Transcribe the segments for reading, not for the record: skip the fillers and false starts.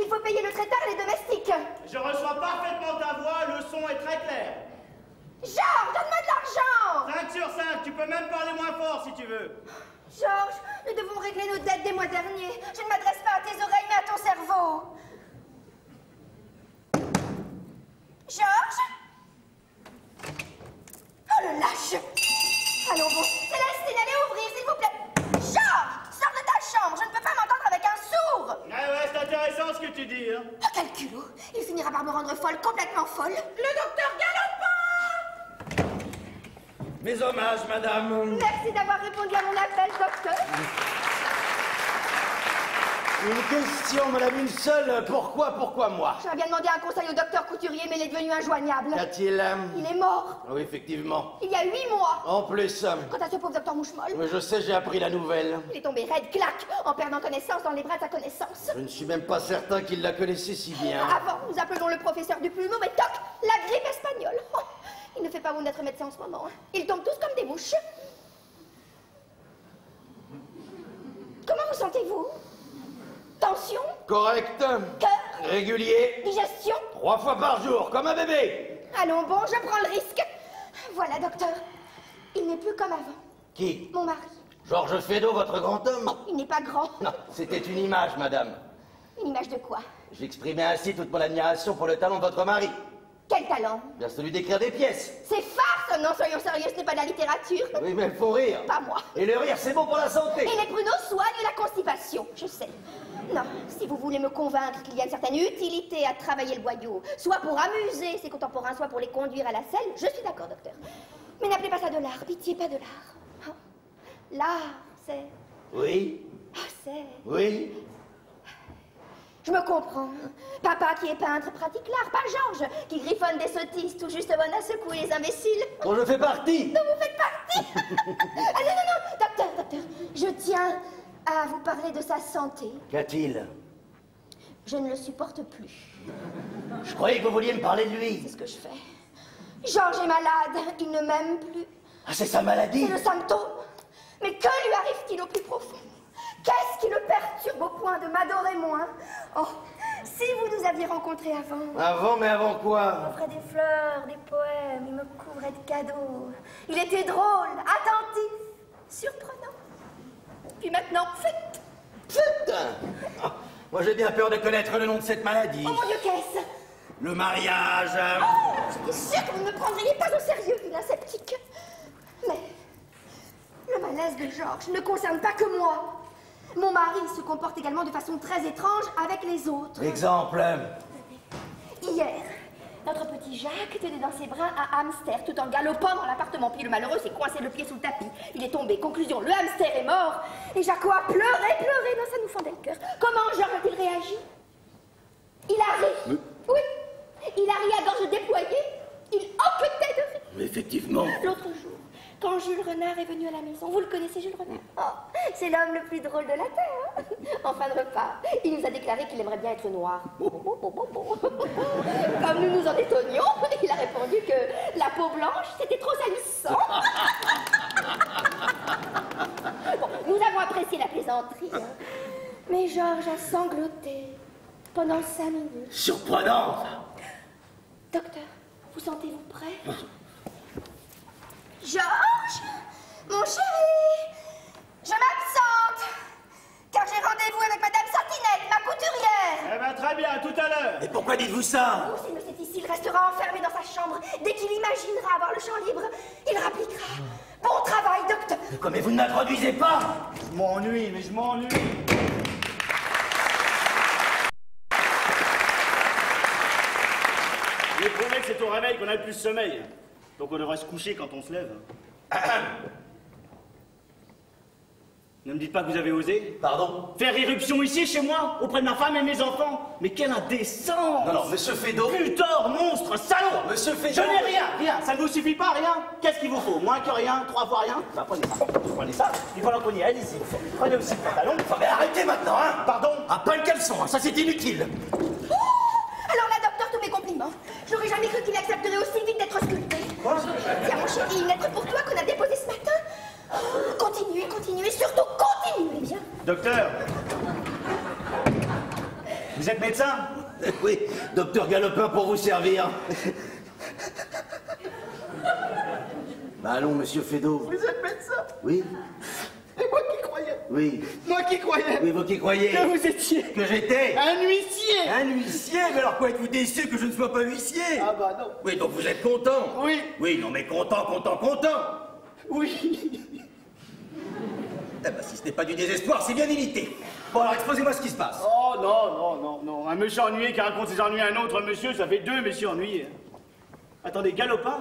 Il faut payer le traiteur et les domestiques. Je reçois parfaitement ta voix, le son est très clair. Georges, donne-moi de l'argent! 5 sur 5, tu peux même parler moins fort si tu veux. Georges, nous devons régler nos dettes des mois derniers. Je ne m'adresse pas à tes oreilles, mais à ton cerveau. Georges? Oh le lâche! Allons bon. Célestine, allez ouvrir, s'il vous plaît. Georges, sors de ta chambre. Je ne peux pas m'entendre avec un sourd. Ouais, c'est intéressant ce que tu dis, hein. Oh, quel culot. Il finira par me rendre folle, complètement folle. Le docteur Galopin! Mes hommages, madame. Merci d'avoir répondu à mon appel, docteur. Une question, madame, une seule. Pourquoi moi? J'aurais bien demandé un conseil au docteur Couturier, mais il est devenu injoignable. Qu'a-t-il? Il est mort. Oui, effectivement. Il y a 8 mois. En plus. Quant à ce pauvre docteur Mouchemolle, Mais je sais, j'ai appris la nouvelle. il est tombé raide, clac, en perdant connaissance dans les bras de sa connaissance. Je ne suis même pas certain qu'il la connaissait si bien. Avant, nous appelons le professeur du plumeau, mais toc, la grippe espagnole. Oh, il ne fait pas bon d'être médecin en ce moment. Ils tombent tous comme des mouches. Comment vous sentez-vous? Tension? Correct. Cœur? Régulier. Digestion? 3 fois par jour, comme un bébé. Allons bon, je prends le risque. Voilà, docteur. Il n'est plus comme avant. Qui? Mon mari. Georges Feydeau, votre grand homme? Il n'est pas grand. Non, c'était une image, madame. Une image de quoi? J'exprimais ainsi toute mon admiration pour le talent de votre mari. Quel talent? Bien celui d'écrire des pièces. C'est farce! Non, soyons sérieux, ce n'est pas de la littérature. Oui, mais il faut rire. Pas moi. Et le rire, c'est bon pour la santé. Et les pruneaux soignent la constipation, je sais. Non, si vous voulez me convaincre qu'il y a une certaine utilité à travailler le boyau, soit pour amuser ses contemporains, soit pour les conduire à la selle, je suis d'accord, docteur. Mais n'appelez pas ça de l'art, pitié, pas de l'art. Oh. L'art, c'est... Oui, Ah, c'est... oui. Je me comprends. Papa qui est peintre pratique l'art, pas Georges, qui griffonne des sottises tout juste bonnes à secouer les imbéciles. Dont je fais partie. Non, vous faites partie. Ah non, non, non, docteur, je tiens à vous parler de sa santé. Qu'a-t-il? Je ne le supporte plus. Je croyais que vous vouliez me parler de lui. C'est ce que je fais. Georges est malade, il ne m'aime plus. Ah, c'est sa maladie? C'est le symptôme. Mais que lui arrive-t-il au plus profond? Qu'est-ce qui le perturbe au point de m'adorer moins? Oh, si vous nous aviez rencontrés avant... Avant, mais avant Il quoi? m'offrait des fleurs, des poèmes, il me couvrait de cadeaux. Il était drôle, attentif, surprenant. Puis maintenant, faites. Putain! Ah, moi, j'ai bien peur de connaître le nom de cette maladie. Oh mon Dieu, qu'est-ce? Le mariage. Oh, j'étais sûre que vous ne me prendriez pas au sérieux, vilain sceptique. Mais le malaise de Georges ne concerne pas que moi. Mon mari se comporte également de façon très étrange avec les autres. Exemple. Hier, notre petit Jacques tenait dans ses bras un hamster tout en galopant dans l'appartement. Puis le malheureux s'est coincé le pied sous le tapis. Il est tombé. Conclusion, le hamster est mort. Et Jaco a pleuré. Non, ça nous fendait le cœur. Comment Georges a-t-il réagi? Il a ri. Oui. Il a ri à gorge déployée. Il hoquetait de rire. Mais effectivement. L'autre jour, quand Jules Renard est venu à la maison, vous le connaissez, Jules Renard? Oh, c'est l'homme le plus drôle de la Terre. Hein. En fin de repas, il nous a déclaré qu'il aimerait bien être noir. Comme nous nous en étonnions, il a répondu que la peau blanche, c'était trop salissant. Bon, nous avons apprécié la plaisanterie. Hein. Mais Georges a sangloté pendant 5 minutes. Surprenant. Docteur, vous sentez-vous prêt? Georges, mon chéri, je m'absente, car j'ai rendez-vous avec Madame Satinette, ma couturière. Eh ben très bien, tout à l'heure. Et pourquoi dites-vous ça? Oh, s'il me sait ici, il restera enfermé dans sa chambre. Dès qu'il imaginera avoir le champ libre, il rappliquera. Bon travail, docteur. Mais vous ne m'introduisez pas? Je m'ennuie, mais je m'ennuie. Il est prouvé que c'est au réveil qu'on a le plus sommeil. Donc on devrait se coucher quand on se lève. Ne me dites pas que vous avez osé. Pardon? Faire irruption ici, chez moi, auprès de ma femme et mes enfants. Mais quelle indécence! Non, monsieur Feydeau. Putain, monstre, salaud! Monsieur Feydeau. Je n'ai rien. Ça ne vous suffit pas, rien? Qu'est-ce qu'il vous faut? Moins que rien, 3 fois rien? Bah, prenez ça. Puis pendant qu'on y est, allez-y. Prenez aussi le pantalon. Enfin, mais arrêtez maintenant, hein? Pardon? Ah, pas le caleçon, hein, ça c'est inutile. Oh, alors là, docteur, tous mes compliments. J'aurais jamais cru qu'il accepterait aussi vite d'être sculpté. Quoi? Tiens, mon chéri, une lettre pour toi qu'on a déposée ce matin. Continuez, surtout continuez bien. Docteur, Vous êtes médecin? Oui, docteur Galopin pour vous servir. Bah allons, monsieur Feydeau. Vous êtes médecin? Oui. Et moi qui croyais? Oui. Moi qui croyais? Oui, vous qui croyez? Que vous étiez? Que j'étais? Un huissier! Un huissier? Mais alors quoi, êtes-vous déçu que je ne sois pas huissier? Ah bah non. Oui, donc vous êtes content? Oui. Oui, non mais content. Oui. Eh ben, si ce n'est pas du désespoir, c'est bien imité. Bon, alors exposez-moi ce qui se passe. Oh non. Un monsieur ennuyé qui raconte ses ennuis à un autre monsieur, ça fait deux messieurs ennuyés. Attendez, Galopin?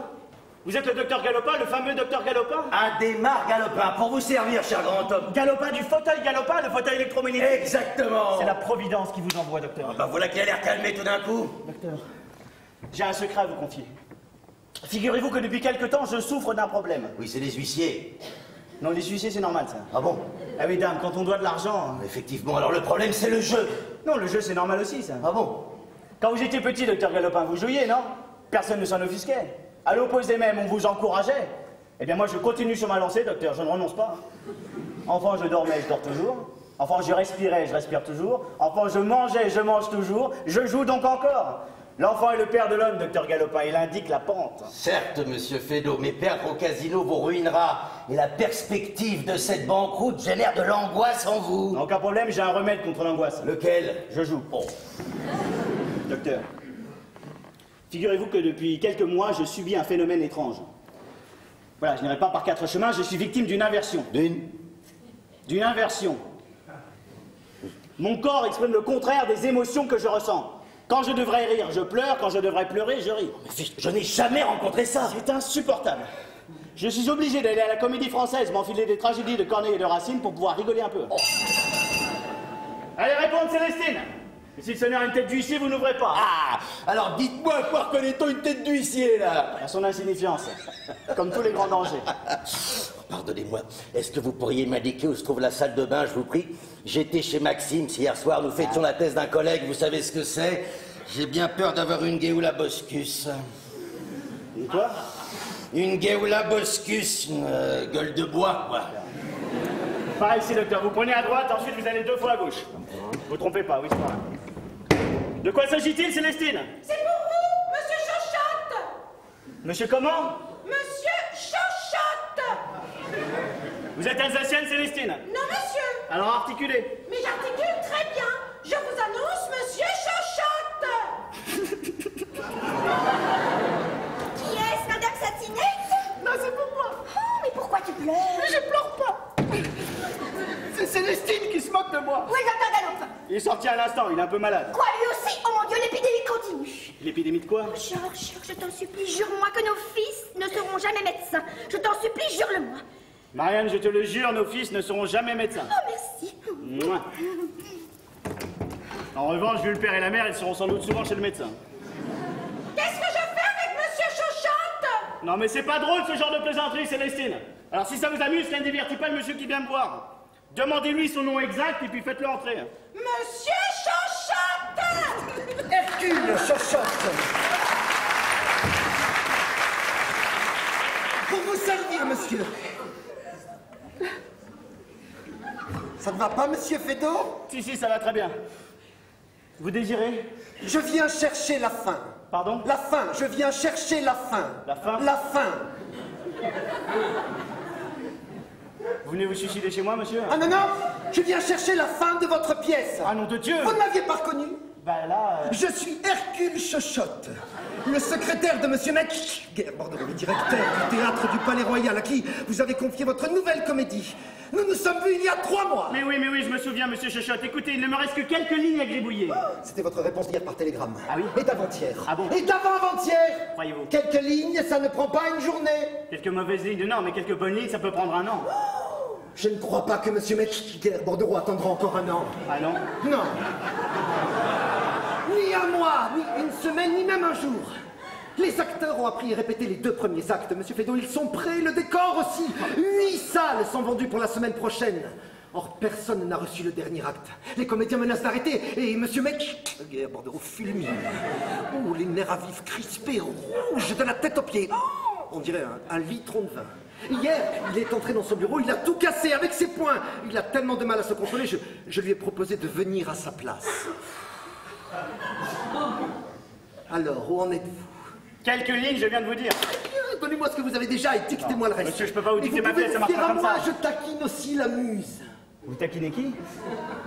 Vous êtes le docteur Galopin, le fameux docteur Galopin? Adhémar Galopin, pour vous servir, cher grand homme. Galopin du fauteuil Galopin, le fauteuil électromagnétique? Exactement. C'est la Providence qui vous envoie, docteur. Ah bah voilà qui a l'air calmé tout d'un coup. Docteur, j'ai un secret à vous confier. Figurez-vous que depuis quelque temps, je souffre d'un problème. Oui, c'est les huissiers. Non, les huissiers, c'est normal, ça. Ah bon? Ah oui, dame, quand on doit de l'argent... Effectivement, alors le problème, c'est le jeu. Non, le jeu, c'est normal aussi, ça. Ah bon? Quand vous étiez petit, docteur Galopin, vous jouiez, non? Personne ne s'en offusquait. À l'opposé même, on vous encourageait. Eh bien, moi, je continue sur ma lancée, docteur, je ne renonce pas. Enfant, je dormais, je dors toujours. Enfant, je respirais, je respire toujours. Enfant, je mangeais, je mange toujours. Je joue donc encore. L'enfant est le père de l'homme, docteur Galopin, il indique la pente. Certes, monsieur Feydeau, mais perdre au casino vous ruinera. Et la perspective de cette banqueroute génère de l'angoisse en vous. Aucun problème, j'ai un remède contre l'angoisse. Lequel? Je joue. Oh. Docteur, figurez-vous que depuis quelques mois, je subis un phénomène étrange. Voilà, je n'irai pas par quatre chemins, je suis victime d'une inversion. D'une inversion. Mon corps exprime le contraire des émotions que je ressens. Quand je devrais rire, je pleure. Quand je devrais pleurer, je ris. Mais je n'ai jamais rencontré ça. C'est insupportable. Je suis obligé d'aller à la Comédie Française, m'enfiler des tragédies de Corneille et de Racine pour pouvoir rigoler un peu. Oh. Allez, répondre, Célestine. Et si le seigneur a une tête d'huissier, vous n'ouvrez pas. Ah, alors dites-moi, à quoi reconnaît-on une tête d'huissier, là? À son insignifiance, comme tous les grands dangers. Pardonnez-moi, est-ce que vous pourriez m'indiquer où se trouve la salle de bain, je vous prie? J'étais chez Maxime, hier soir, nous fêtions la thèse d'un collègue, vous savez ce que c'est? J'ai bien peur d'avoir une Géoula Boscus. Et quoi? Une Géoula Boscus, une gueule de bois, quoi. Par ici, docteur, vous prenez à droite, ensuite vous allez deux fois à gauche. Vous trompez pas, oui, c'est pas grave. De quoi s'agit-il, Célestine? C'est pour vous, monsieur Chochotte. Monsieur comment? Monsieur Chochotte. Vous êtes alsacienne, Célestine? Non, monsieur. Alors articulez. Mais j'articule très bien. Je vous annonce, monsieur Chochotte. Qui est-ce, Madame Satinette? Non, c'est pour moi. Oh, mais pourquoi tu pleures? Mais je pleure pas. C'est Célestine qui se moque de moi. Où est le docteur Galopin? Il est sorti à l'instant, il est un peu malade. Quoi, lui aussi? Oh mon Dieu, l'épidémie continue. L'épidémie de quoi? Georges, je t'en supplie, jure-moi que nos fils ne seront jamais médecins. Je t'en supplie, jure-le-moi. Marianne, je te le jure, nos fils ne seront jamais médecins. Oh, merci. Mouah. En revanche, vu le père et la mère, ils seront sans doute souvent chez le médecin. Qu'est-ce que je fais avec monsieur Chochotte? Non mais c'est pas drôle ce genre de plaisanterie, Célestine. Alors si ça vous amuse, ça ne divertit pas le monsieur qui vient me voir. Demandez-lui son nom exact et puis faites-le entrer. Monsieur Chochotte. Hercule Chochotte. Pour vous servir, monsieur. Ça ne va pas, monsieur Feydeau? Si, ça va très bien. Vous désirez? Je viens chercher la fin. Pardon? La fin, je viens chercher la fin. La fin? La fin. Vous venez vous suicider chez moi, monsieur? Ah non, non, je viens chercher la fin de votre pièce. Ah nom de Dieu! Vous ne m'aviez pas reconnu? Bah là... Je suis Hercule Chochotte, le secrétaire de monsieur Bordeaux, le directeur du théâtre du Palais Royal, à qui vous avez confié votre nouvelle comédie. Nous nous sommes vus il y a 3 mois. Mais oui, je me souviens, monsieur Chochotte. Écoutez, il ne me reste que quelques lignes à gribouiller. C'était votre réponse d'hier par télégramme. Ah oui? Et d'avant-hier. Ah bon? Et d'avant-avant-hier. Croyez-vous? Quelques lignes, ça ne prend pas une journée. Quelques mauvaises lignes, non, mais quelques bonnes lignes, ça peut prendre un an. Je ne crois pas que monsieur Bordeaux attendra encore un an. Ah non? Non. Ni un mois, ni une semaine, ni même un jour. Les acteurs ont appris et répété les 2 premiers actes, monsieur Feydeau, ils sont prêts, le décor aussi. 8 salles sont vendues pour la semaine prochaine. Or, personne n'a reçu le dernier acte. Les comédiens menacent d'arrêter, et monsieur Bordeaux fulmine. Oh, les nerfs à vif crispés, rouges, de la tête aux pieds. On dirait un litron de vin. Hier, il est entré dans son bureau, il a tout cassé avec ses poings. Il a tellement de mal à se contrôler, je lui ai proposé de venir à sa place. Alors, où en êtes-vous? Quelques lignes, je viens de vous dire. Donnez-moi ce que vous avez déjà et dictez-moi le reste. Monsieur, je peux pas vous dicter Et ma pièce, ça marche pas comme ça. Je taquine aussi la muse. Vous taquinez qui?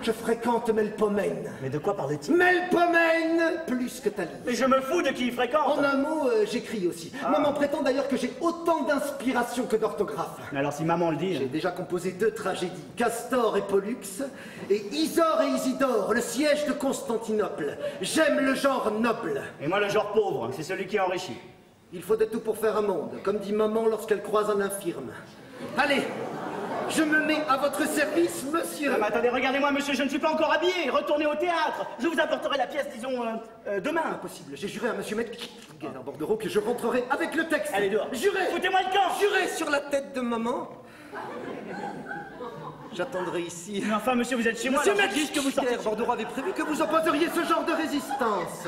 Je fréquente Melpomène. Mais de quoi parle-t-il? Melpomène plus que Thalys. Mais je me fous de qui il fréquente. En un mot, j'écris aussi. Maman prétend d'ailleurs que j'ai autant d'inspiration que d'orthographe. Mais alors si maman le dit... J'ai déjà composé 2 tragédies, Castor et Pollux, et Isor et Isidore, le siège de Constantinople. J'aime le genre noble. Et moi le genre pauvre, c'est celui qui enrichit. Il faut de tout pour faire un monde, comme dit maman lorsqu'elle croise un infirme. Allez, je me mets à votre service, monsieur. Ah, mais attendez, regardez-moi, monsieur, je ne suis pas encore habillé. Retournez au théâtre. Je vous apporterai la pièce, disons, demain. Impossible, j'ai juré à monsieur Bordereau que je rentrerai avec le texte. Allez, dehors. Juré. Foutez-moi le camp. Juré sur la tête de maman. J'attendrai ici. Mais enfin, monsieur, vous êtes chez moi. Monsieur alors je dis que vous sortez. Bordereau avait prévu que vous opposeriez ce genre de résistance.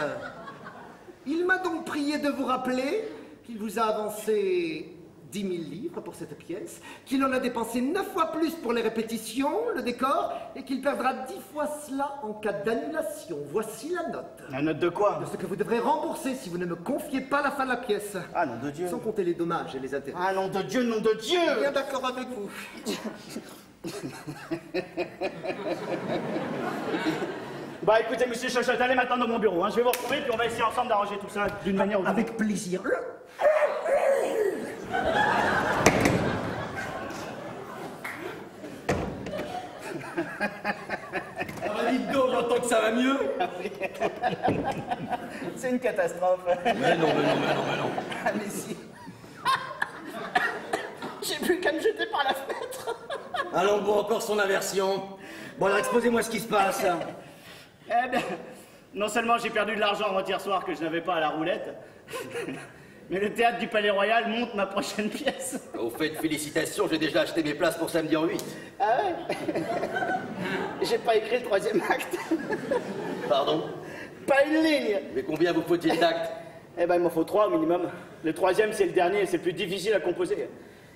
Il m'a donc prié de vous rappeler qu'il vous a avancé 10 000 livres pour cette pièce, qu'il en a dépensé 9 fois plus pour les répétitions, le décor, et qu'il perdra 10 fois cela en cas d'annulation. Voici la note. La note de quoi? De ce que vous devrez rembourser si vous ne me confiez pas la fin de la pièce. Ah, nom de Dieu. Sans compter les dommages et les intérêts. Ah, nom de Dieu, nom de Dieu. Bien d'accord avec vous. Bah écoutez, monsieur Chochotte, allez maintenant dans mon bureau. Hein. Je vais vous retrouver, puis on va essayer ensemble d'arranger tout ça d'une manière ou d'une autre. Avec plaisir. Ah, dites donc, j'entends que ça va mieux. C'est une catastrophe. Mais non. Ah, mais si. J'ai plus qu'à me jeter par la fenêtre. Allons, bon, encore son inversion. Bon, alors exposez-moi ce qui se passe. Eh bien, non seulement j'ai perdu de l'argent avant-hier soir que je n'avais pas à la roulette, mais le théâtre du Palais Royal monte ma prochaine pièce. Au fait, félicitations, j'ai déjà acheté mes places pour samedi en 8. Ah ouais? J'ai pas écrit le 3e acte. Pardon? Pas une ligne. Mais combien vous faut-il d'actes? Eh ben, il m'en faut 3 au minimum. Le 3e, c'est le dernier, c'est le plus difficile à composer.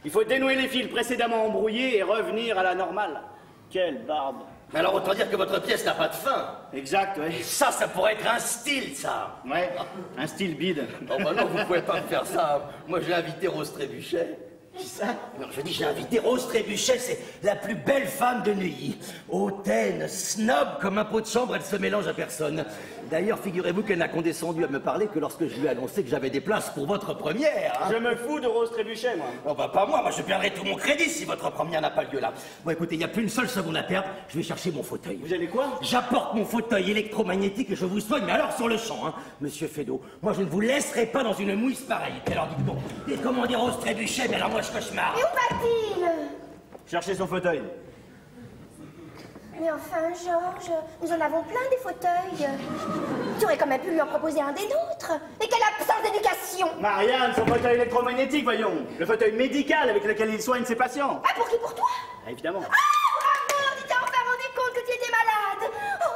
Il faut dénouer les fils précédemment embrouillés et revenir à la normale. Quelle barbe. Mais alors, autant dire que votre pièce n'a pas de fin. Exact, ouais. Ça pourrait être un style, ça. Ouais, un style bide. Oh bah non, vous pouvez pas me faire ça. Moi, j'ai invité Rose Trébuchet. Qui ça? Non, je dis, j'ai invité Rose Trébuchet, c'est la plus belle femme de Neuilly. Hautaine, snob comme un pot de chambre, elle se mélange à personne. D'ailleurs, figurez-vous qu'elle n'a condescendu à me parler que lorsque je lui ai annoncé que j'avais des places pour votre première. Hein. Je me fous de Rose Trébuchet, moi. Oh bah pas moi, je perdrai tout mon crédit si votre première n'a pas lieu là. Bon écoutez, il n'y a plus une seule seconde à perdre, je vais chercher mon fauteuil. Vous allez quoi? J'apporte mon fauteuil électromagnétique et je vous soigne, mais alors sur le champ, hein. Monsieur Feydeau, moi je ne vous laisserai pas dans une mouise pareille. Alors dites donc, et comment dire Rose Trébuchet, mais alors moi je cauchemar. Et où va-t-il? Cherchez son fauteuil. Mais enfin, Georges, nous en avons plein des fauteuils. Tu aurais quand même pu lui en proposer un des nôtres. Et quelle absence d'éducation! Marianne, son fauteuil électromagnétique, voyons. Le fauteuil médical avec lequel il soigne ses patients. Ah, pour qui? Pour toi? Ah, évidemment. Ah, bravo! Tu t'es enfin rendu compte que tu étais malade. Oh.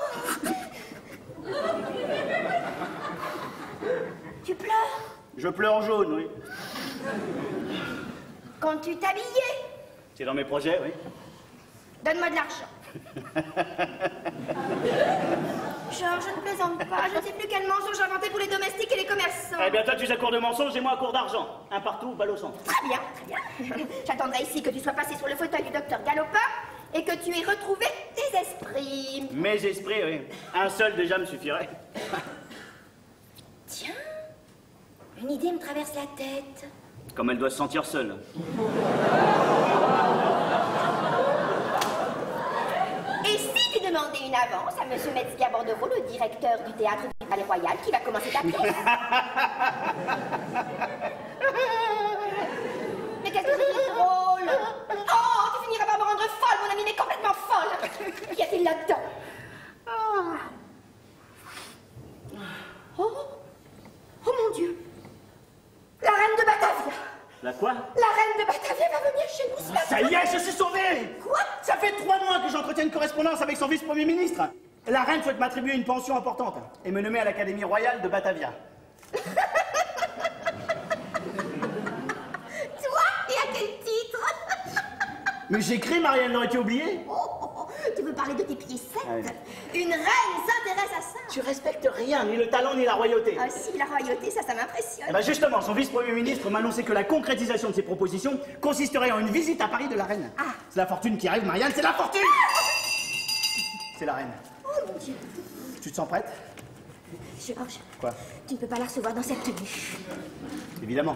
Tu pleures? Je pleure jaune, oui. Quand tu t'habillais? C'est dans mes projets, oui. Donne-moi de l'argent. Georges, je ne plaisante pas. Je ne sais plus quel mensonge inventer pour les domestiques et les commerçants. Eh bien, toi, tu es à court de mensonges et moi à court d'argent. Un partout, balle au centre. Très bien, très bien. J'attendrai ici que tu sois passé sur le fauteuil du docteur Galopin et que tu aies retrouvé tes esprits. Mes esprits, oui. Un seul déjà me suffirait. Tiens, une idée me traverse la tête. Comme elle doit se sentir seule. Et si tu demandais une avance à M. Metzger Bordereau, le directeur du théâtre du Palais Royal, qui va commencer ta pièce? Mais qu'est-ce que c'est drôle! Oh, tu finiras par me rendre folle, mon ami, mais complètement folle! Qu'y a-t-il là-dedans? Oh mon Dieu! La reine de Batavia! La quoi? La reine de Batavia va venir chez nous ce matin! Ça y est, je suis sauvé! Quoi? Ça fait 3 mois que j'entretiens une correspondance avec son vice-premier ministre. La reine souhaite m'attribuer une pension importante et me nommer à l'Académie royale de Batavia. Toi? Et à quel titre? Mais j'écris, Marianne, l'aurais-tu oublié? Tu veux parler de tes piécettes? Ah oui. Une reine s'intéresse à ça. Tu respectes rien, ni le talent, ni la royauté. Ah si, la royauté, ça m'impressionne. Eh ben justement, son vice-premier ministre m'a annoncé que la concrétisation de ses propositions consisterait en une visite à Paris de la reine. Ah. C'est la fortune qui arrive, Marianne, c'est la fortune. C'est la reine. Oh mon Dieu. Tu te sens prête? Georges, Quoi? tu ne peux pas la recevoir dans cette tenue. Évidemment.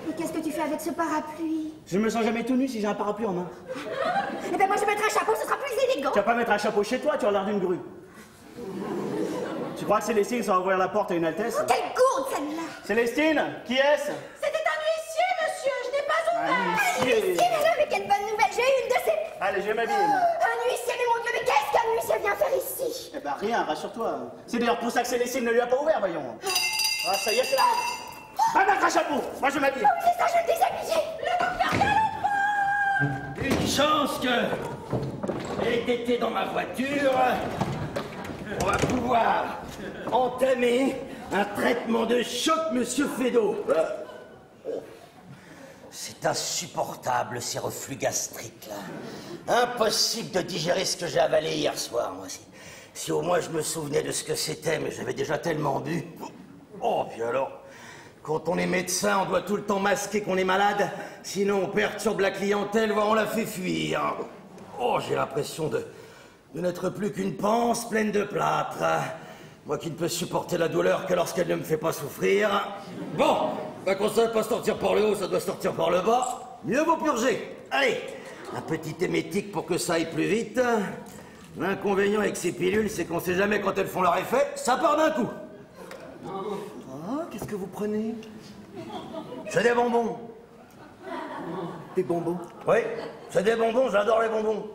Mais qu'est-ce que tu fais avec ce parapluie? Je ne me sens jamais tout nu si j'ai un parapluie en main. Eh ben moi je mettrai un chapeau, ce sera plus élégant. Tu vas pas mettre un chapeau chez toi, tu regardes une grue. Tu crois que Célestine va ouvrir la porte à une altesse? Oh, quelle gourde celle-là! Célestine, qui est-ce? C'était un huissier, monsieur, je n'ai pas ouvert. Un Huissier, huissier. mais alors, mais quelle bonne nouvelle! J'ai eu une de ces... Allez, je vais m'habiller. Un huissier, mais mon Dieu, mais qu'est-ce qu'un huissier vient faire ici? Eh ben rien, rassure-toi. C'est d'ailleurs pour ça que Célestine ne lui a pas ouvert, voyons. Ah, ça y est, c'est la reine. Va mettre un chapeau, moi je m'habille. Oh, c'est ça, je vais me déshabiller! Une chance que ait été dans ma voiture. On va pouvoir entamer un traitement de choc, monsieur Fédot. C'est insupportable, ces reflux gastriques, là. Impossible de digérer ce que j'ai avalé hier soir, moi. Si au moins je me souvenais de ce que c'était, mais j'avais déjà tellement bu. Oh, puis alors, quand on est médecin, on doit tout le temps masquer qu'on est malade, sinon on perturbe la clientèle, voire on la fait fuir. Oh, j'ai l'impression de n'être plus qu'une panse pleine de plâtre. Moi qui ne peux supporter la douleur que lorsqu'elle ne me fait pas souffrir. Bon, bah quand ça ne va pas sortir par le haut, ça doit sortir par le bas. Mieux vaut purger. Allez, un petit émétique pour que ça aille plus vite. L'inconvénient avec ces pilules, c'est qu'on sait jamais quand elles font leur effet, ça part d'un coup. Ah, qu'est-ce que vous prenez? C'est des bonbons. Des bonbons. Oui, c'est des bonbons, j'adore les bonbons.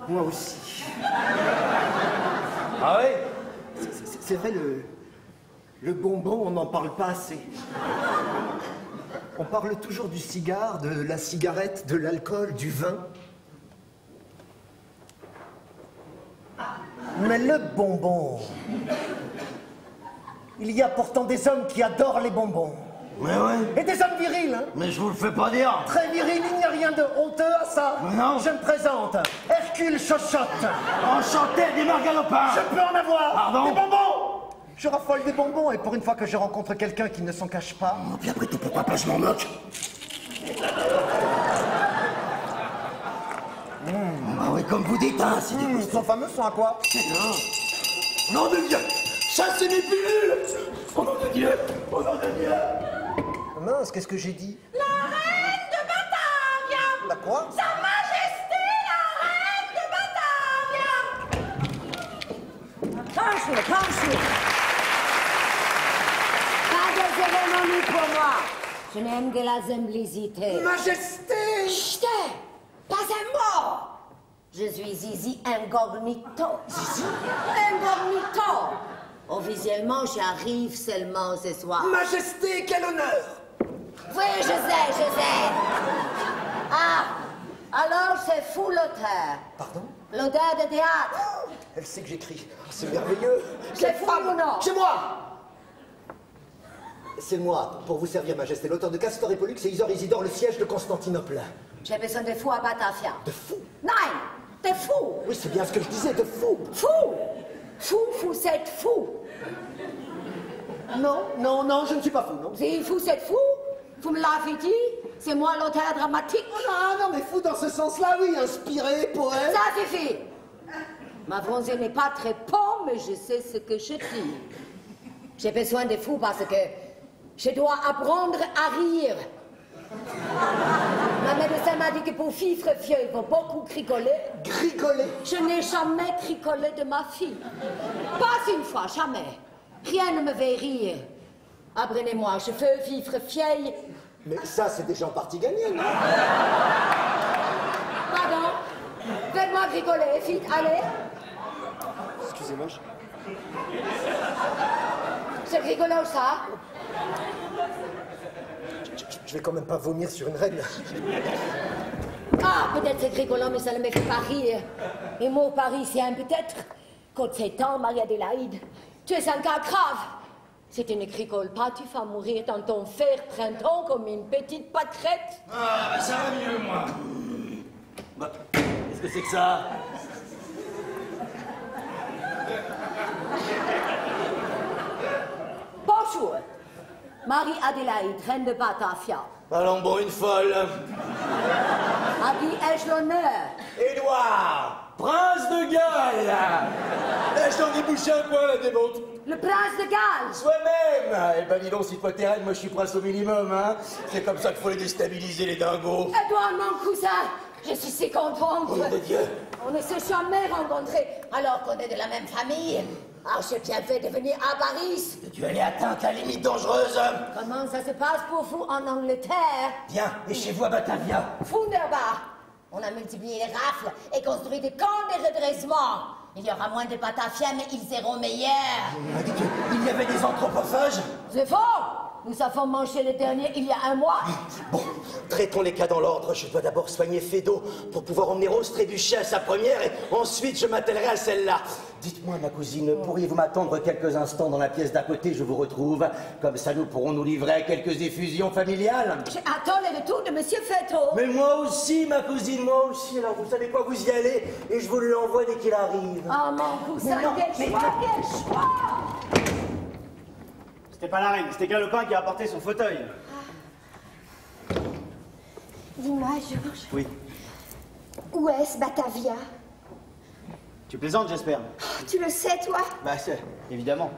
Moi aussi. Ah oui? C'est vrai, le bonbon, on n'en parle pas assez. On parle toujours du cigare, de la cigarette, de l'alcool, du vin. Mais le bonbon... Il y a pourtant des hommes qui adorent les bonbons. Mais ouais. Et des hommes virils, hein. Mais je vous le fais pas dire. Très viril, il n'y a rien de honteux à ça. Non. Je me présente, Hercule Chochotte. Enchanté, des Galopin. Je peux en avoir. Pardon? Des bonbons. Je raffole des bonbons et pour une fois que je rencontre quelqu'un qui ne s'en cache pas... Oh, puis après tout, pourquoi pas je m'en moque? Ah oui, comme vous dites, hein, c'est des... Son fameux sont à quoi? Nom de Dieu! Ça, c'est mes pilules! Au nom de Dieu! Au nom de Dieu! Mince, qu'est-ce que j'ai dit? La reine de Batavia. La quoi? Sa Majesté, la reine de Batavia. Tranquille. Pas de cérémonie pour moi. Je n'aime que la simplicité. Majesté! Chut! Pas un mot! Je suis Zizi Incognito. Zizi? Incognito! Officiellement, j'arrive seulement ce soir. Majesté, quel honneur! Oui, je sais. Ah! Alors, c'est fou l'auteur. Pardon? L'auteur de théâtre. Elle sait que j'écris. C'est merveilleux. C'est Quelle fou femme. ou non? C'est moi! C'est moi, pour vous servir, Majesté, l'auteur de Castor et Pollux et Isor Isidore, le siège de Constantinople. J'ai besoin de fous à Batavia. De fou? Non! De fou! Oui, c'est bien ce que je disais, de fou! Fou! Vous êtes fou! Non, je ne suis pas fou, non. Si vous êtes fou, vous me l'avez dit, c'est moi l'auteur dramatique. Non, mais fou dans ce sens-là, oui, inspiré, poète. Ça suffit! Ma français n'est pas très bon, mais je sais ce que je dis. J'ai besoin de fous parce que je dois apprendre à rire. Ma médecin m'a dit que pour vivre vieux, il faut beaucoup cricoler. Grigoler. Je n'ai jamais cricolé de ma fille. Pas une fois, jamais. Rien ne me fait rire. Apprenez-moi, je veux vivre vieille. Mais ça, c'est déjà en partie gagné, non? Pardon? Faites-moi rigoler, vite, allez. Excusez-moi, C'est rigolo, ça? je vais quand même pas vomir sur une reine. Ah, peut-être c'est rigolo, mais ça ne me fait pas rire. Humour parisien, peut-être. Quand c'est temps, Marie-Adélaïde, tu es un cas grave. Si tu ne cricoles pas, tu vas mourir dans ton fer printemps comme une petite pâquerette. Ah, bah ça va mieux, moi. Bah, qu'est-ce que c'est que ça? Bonjour. Marie-Adélaïde, reine de Batavia. Allons, bon, une folle. À qui ai-je l'honneur? Édouard, prince de Galles. Laisse-en déboucher un point, la démonte. Le prince de Galles. Soi-même. Eh ben, dis donc, si toi t'es reine, moi je suis prince au minimum, hein. C'est comme ça qu'il faut les déstabiliser, les dingos. Edouard, mon cousin, je suis si contente. Oh, mon Dieu. On ne s'est jamais rencontrés alors qu'on est de la même famille. Ah, j'ai bien fait de venir à Paris. Tu allais atteindre la limite dangereuse. Comment ça se passe pour vous en Angleterre? Bien, et chez vous à Batavia? Wunderbar. On a multiplié les rafles et construit des camps de redressement. Il y aura moins de Bataviens, mais ils seront meilleurs. On m'a dit qu'il y avait des anthropophages. C'est faux. Nous avons mangé les derniers il y a un mois. Bon, traitons les cas dans l'ordre. Je dois d'abord soigner Fédo pour pouvoir emmener Rose trébucher à sa première et ensuite je m'attellerai à celle-là. Dites-moi, ma cousine, pourriez-vous m'attendre quelques instants dans la pièce d'à côté? Je vous retrouve. Comme ça, nous pourrons nous livrer à quelques effusions familiales. J'attends le retour de Monsieur Féto. Mais moi aussi, ma cousine, moi aussi. Alors, vous savez quoi, vous y allez et je vous l'envoie dès qu'il arrive. Ah, mon cousin, quel choix, quel choix! C'était pas la reine, c'était Galopin qui a apporté son fauteuil. Dis-moi, Georges, Oui. où est-ce Batavia? Tu plaisantes, j'espère. Tu le sais, toi? Bah, évidemment.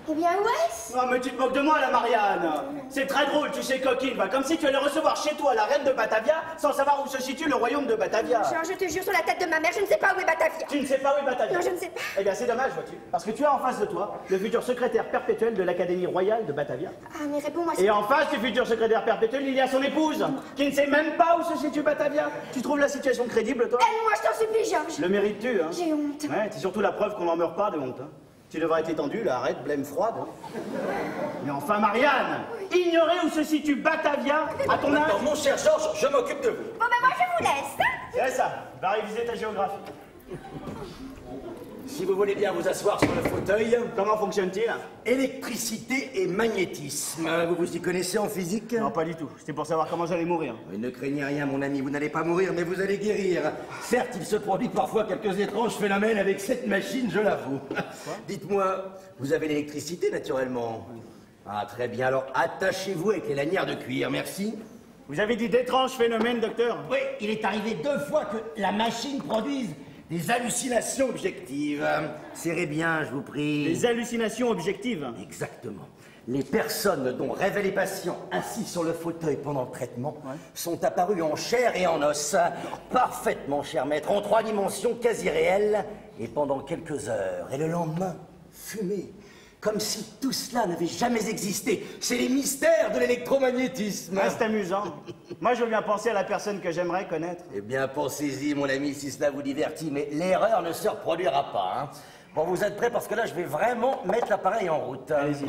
Eh bien, où est-ce? Non, mais tu te moques de moi, la Marianne. C'est très drôle, tu sais, coquine. Bah, comme si tu allais recevoir chez toi la reine de Batavia sans savoir où se situe le royaume de Batavia. Georges, je te jure sur la tête de ma mère, je ne sais pas où est Batavia. Tu ne sais pas où est Batavia? Non, je ne sais pas. Eh bien, c'est dommage, vois-tu. Parce que tu as en face de toi le futur secrétaire perpétuel de l'Académie royale de Batavia. Ah, mais réponds-moi. Et en face du futur secrétaire perpétuel, il y a son épouse, qui ne sait même pas où se situe Batavia. Tu trouves la situation crédible, toi? Aide-moi, je t'en supplie, Georges. Le mérites-tu, hein? J'ai honte. Ouais, c'est surtout la preuve qu'on n'en meurt pas de honte, hein. Tu devrais être étendu, là, arrête, blême froide. Hein. Mais enfin, Marianne, ignorer où se situe Batavia, à ton âge... Mon cher Georges, je m'occupe de vous. Bon, ben moi, je vous laisse. C'est ça, va réviser ta géographie. Si vous voulez bien vous asseoir sur le fauteuil. Comment fonctionne-t-il? Électricité et magnétisme. Vous vous y connaissez en physique? Non, pas du tout. C'était pour savoir comment j'allais mourir. Mais ne craignez rien, mon ami, vous n'allez pas mourir, mais vous allez guérir. Certes, il se produit parfois quelques étranges phénomènes avec cette machine, je l'avoue. Dites-moi, vous avez l'électricité, naturellement? Ah, très bien, alors attachez-vous avec les lanières de cuir, merci. Vous avez dit d'étranges phénomènes, docteur? Oui, il est arrivé 2 fois que la machine produise des hallucinations objectives. Serrez bien, je vous prie. Des hallucinations objectives? Exactement. Les personnes dont rêvaient les patients assis sur le fauteuil pendant le traitement sont apparues en chair et en os. Parfaitement, cher maître, en 3 dimensions quasi réelles et pendant quelques heures. Et le lendemain, fumées. Comme si tout cela n'avait jamais existé. C'est les mystères de l'électromagnétisme. Ah, c'est amusant. Moi, je veux bien penser à la personne que j'aimerais connaître. Eh bien, pensez-y, mon ami, si cela vous divertit, mais l'erreur ne se reproduira pas. Hein. Bon, vous êtes prêts parce que là, je vais vraiment mettre l'appareil en route. Allez-y.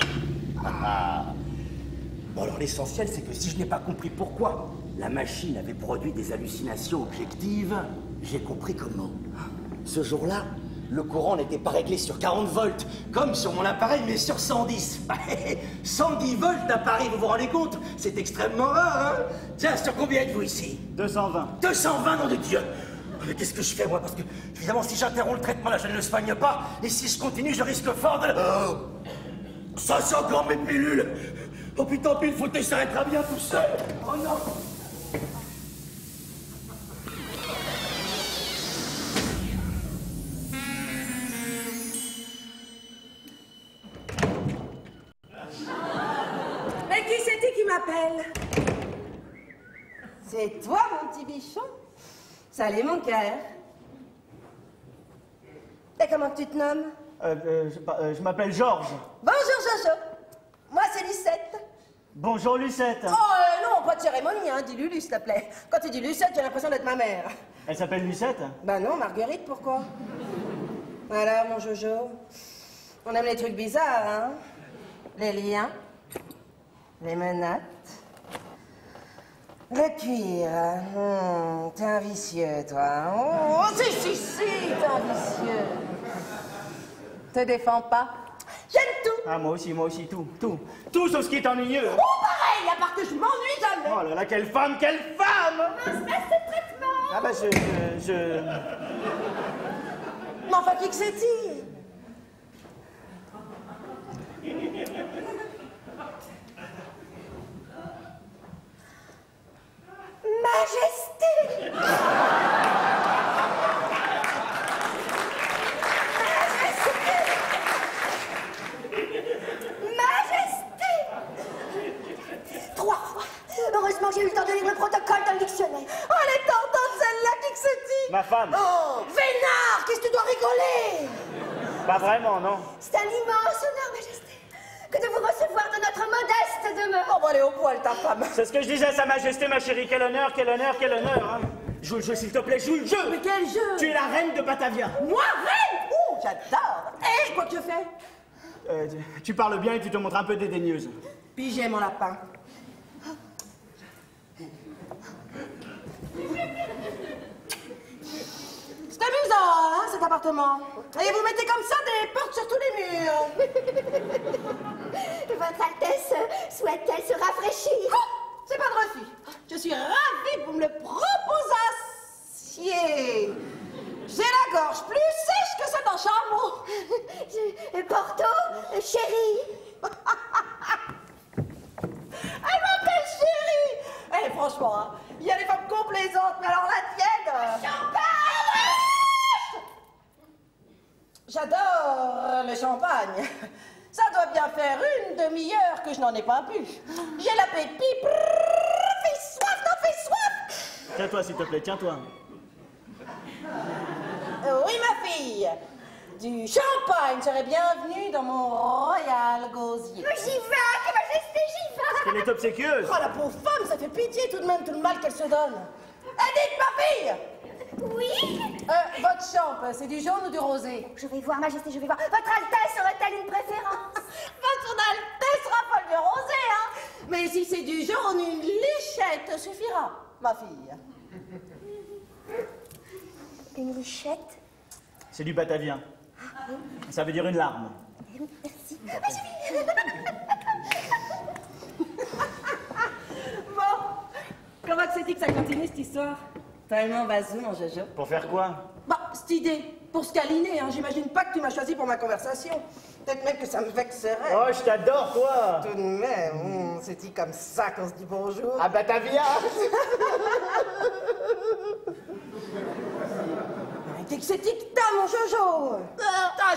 Bon, alors l'essentiel, c'est que si je n'ai pas compris pourquoi la machine avait produit des hallucinations objectives, j'ai compris comment. Ce jour-là, le courant n'était pas réglé sur 40 volts, comme sur mon appareil, mais sur 110. 110 volts d'appareil, vous vous rendez compte? C'est extrêmement rare, hein? Tiens, sur combien êtes-vous ici? 220. 220, nom de Dieu! Mais qu'est-ce que je fais, moi? Parce que, évidemment, si j'interromps le traitement, là, je ne le soigne pas. Et si je continue, je risque fort de... Oh, ça, c'est encore mes pilules! Oh putain, puis le fauteuil s'arrêtera bien tout seul! Oh non! Mais qui c'était qui m'appelle? C'est toi, mon petit bichon? Salut, mon cœur. Et comment tu te nommes? Je m'appelle Georges. Bonjour, Jojo. Moi, c'est Lucette. Bonjour, Lucette. Oh, non, pas de cérémonie, hein. Dis Lulu, s'il te plaît. Quand tu dis Lucette, j'ai l'impression d'être ma mère. Elle s'appelle Lucette? Bah non, Marguerite, pourquoi? Voilà, mon Jojo. On aime les trucs bizarres, hein. Les liens, les menottes, le cuir. T'es un vicieux, toi. Oh, si, t'es un vicieux. Te défends pas. J'aime tout. Ah, moi aussi, tout. Tout sauf ce qui est ennuyeux. Oh, pareil, à part que je m'ennuie jamais. Oh là là, quelle femme, quelle femme! Comment se passe ce traitement? Ah bah je... Mais enfin, qui que c'est-il? Majesté! Majesté! 3 fois. Heureusement, j'ai eu le temps de lire le protocole dans le dictionnaire. Oh, elle est tentante, celle-là, qui que c'est-il? Ma femme. Oh, vénard, qu'est-ce que tu dois rigoler? Pas vraiment, non. C'est un immense honneur, Majesté, que de vous recevoir de notre modeste demeure. Oh, bon, elle est au poil, ta femme. C'est ce que je disais à Sa Majesté, ma chérie. Quel honneur, hein. Joue le jeu, s'il te plaît, joue le jeu. Mais quel jeu? Tu es la reine de Batavia. Moi, reine? Oh, j'adore. Hé, quoi que je fais? Tu parles bien et tu te montres un peu dédaigneuse. Pigé, mon lapin. C'est amusant, hein, cet appartement. Et vous mettez comme ça des portes sur tous les murs. Votre Altesse souhaite-t-elle se rafraîchir? Oh, c'est pas de refus. Je suis ravie que vous me le proposassiez. J'ai la gorge plus sèche que celle d'un chameau. Porto, chérie. Elle m'appelle chérie. Eh, franchement, hein, il y a des femmes complaisantes, mais alors la tienne... Champagne! J'adore le champagne. Ça doit bien faire une demi-heure que je n'en ai pas bu. J'ai l'appétit. Fais soif, non, fais soif. Tiens-toi, s'il te plaît, tiens-toi. Oui, ma fille. Du champagne serait bienvenu dans mon royal gosier. J'y vais, que Majesté, j'y vais. Elle est obséquieuse. Oh, la pauvre femme, ça fait pitié tout de même, tout le mal qu'elle se donne. Dites, ma fille. Oui? Votre champ, c'est du jaune ou du rosé? Je vais voir, Majesté, je vais voir. Votre Altesse aurait-elle une préférence? Votre Altesse sera pas le rosé, hein. Mais si c'est du jaune, une lichette suffira, ma fille. Une lichette? C'est du batavien. Ça veut dire une larme. Merci. Bon, comment que c'est-il que ça continue, cette histoire? Tellement vas-y, mon Jojo. Pour faire quoi? Bah, cette idée, pour se câliner, hein. J'imagine pas que tu m'as choisi pour ma conversation. Peut-être même que ça me vexerait. Oh, je t'adore, toi. Tout de même, c'est-il comme ça qu'on se dit bonjour? À Batavia. Qu'est-ce que c'est-il que t'as, mon Jojo?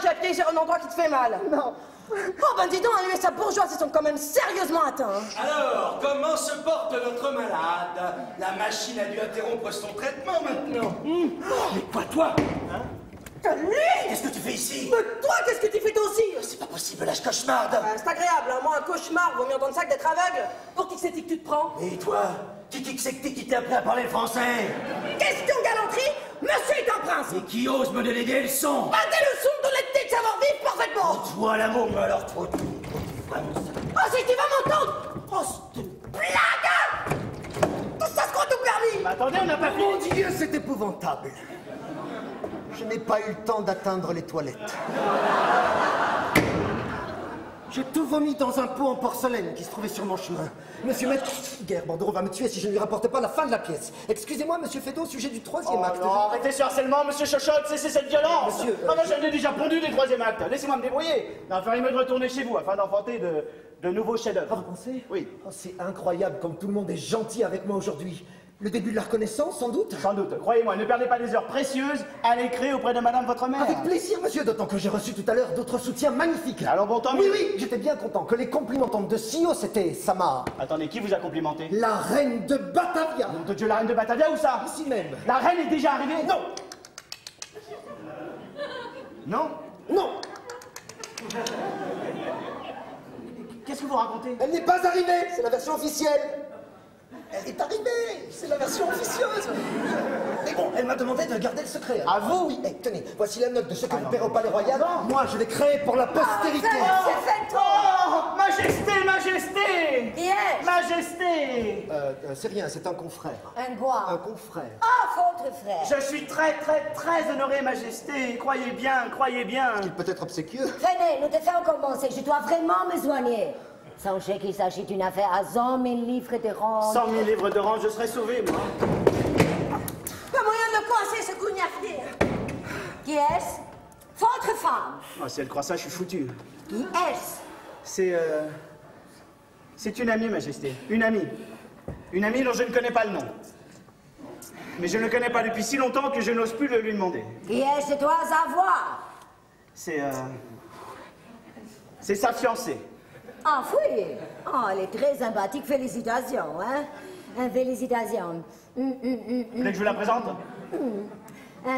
J'ai appuyé sur un endroit qui te fait mal. Non. Oh, ben dis donc, les sa bourgeoises, ils sont quand même sérieusement atteints. Hein. Alors, comment se porte notre malade? La machine a dû interrompre son traitement maintenant. Mais quoi, toi? Hein? Lui? Qu'est-ce que tu fais ici? Mais toi, qu'est-ce que tu fais aussi? C'est pas possible, là, je cauchemarde. C'est agréable, hein. Moi, un cauchemar vaut mieux entendre ça que d'être aveugle. Pour qui c'est que tu te prends? Et toi? Qui c'est que qui t'a appris à parler français? Question galanterie, monsieur est un prince. Et qui ose me donner des leçons? Pas des leçons d'honnêteté de savoir-vivre parfaitement. Toi, l'amour, mais alors toi, tu vraiment ça. Oh, si tu vas m'entendre. Oh, c'est une blague. Tout ça se croit tout permis. Mais attendez, on n'a pas fini. Mon Dieu, c'est épouvantable. Je n'ai pas eu le temps d'atteindre les toilettes. J'ai tout vomi dans un pot en porcelaine qui se trouvait sur mon chemin. Monsieur Maître Bandeau va me tuer si je ne lui rapporte pas la fin de la pièce. Excusez-moi, monsieur Fédot, au sujet du troisième acte. Non, arrêtez ce harcèlement, monsieur Chochotte, cessez cette violence. Monsieur, Ah, moi, j'en ai déjà pondu des troisième actes. Laissez-moi me débrouiller. Non, enfin, il me de retourner chez vous afin d'enfanter de nouveaux chefs-d'œuvre. Vous pensez? Oui. Oh, c'est incroyable comme tout le monde est gentil avec moi aujourd'hui. Le début de la reconnaissance, sans doute? Sans doute. Croyez-moi, ne perdez pas des heures précieuses à l'écrit auprès de madame votre mère. Avec plaisir, monsieur, d'autant que j'ai reçu tout à l'heure d'autres soutiens magnifiques. Alors bon, tant Oui, mieux. oui, j'étais bien content que les complimentantes de Sio, c'était Sama, Attendez, qui vous a complimenté? la reine de Batavia. Nom de Dieu, la reine de Batavia, où ça? Ici même. La reine est déjà arrivée? Non, Non? non, Qu'est-ce que vous racontez? elle n'est pas arrivée, c'est la version officielle. Elle est arrivée, c'est la version officieuse. Et bon, elle m'a demandé de garder le secret. À vous? Oui, et tenez, voici la note de ce que vous paierez au Palais Royal. Moi, je l'ai créée pour la postérité. C'est fait trop. Oh, majesté, majesté! Qui est-ce? Majesté! Majesté. C'est rien, c'est un confrère. Un quoi? Un confrère. Ah, votre frère. Je suis très, très, très honoré, Majesté. Croyez bien, croyez bien. Il peut être obséquieux. Venez, nous te faisons commencer. Je dois vraiment me soigner. Sachez qu'il s'agit d'une affaire à 100 000 livres de rente. 100 000 livres de rente, je serais sauvé, moi. Pas moyen de le coincer, ce gougnafier. Qui est-ce? Votre femme. Oh, si elle croit ça, je suis foutu. Qui est-ce? C'est une amie, Majesté. Une amie. Une amie dont je ne connais pas le nom. Mais je ne le connais pas depuis si longtemps que je n'ose plus le lui demander. Qui est-ce, je dois savoir? C'est sa fiancée. Ah, oui. Oh, elle est très sympathique. Félicitations, hein? Félicitations. Vous voulez que je vous la présente?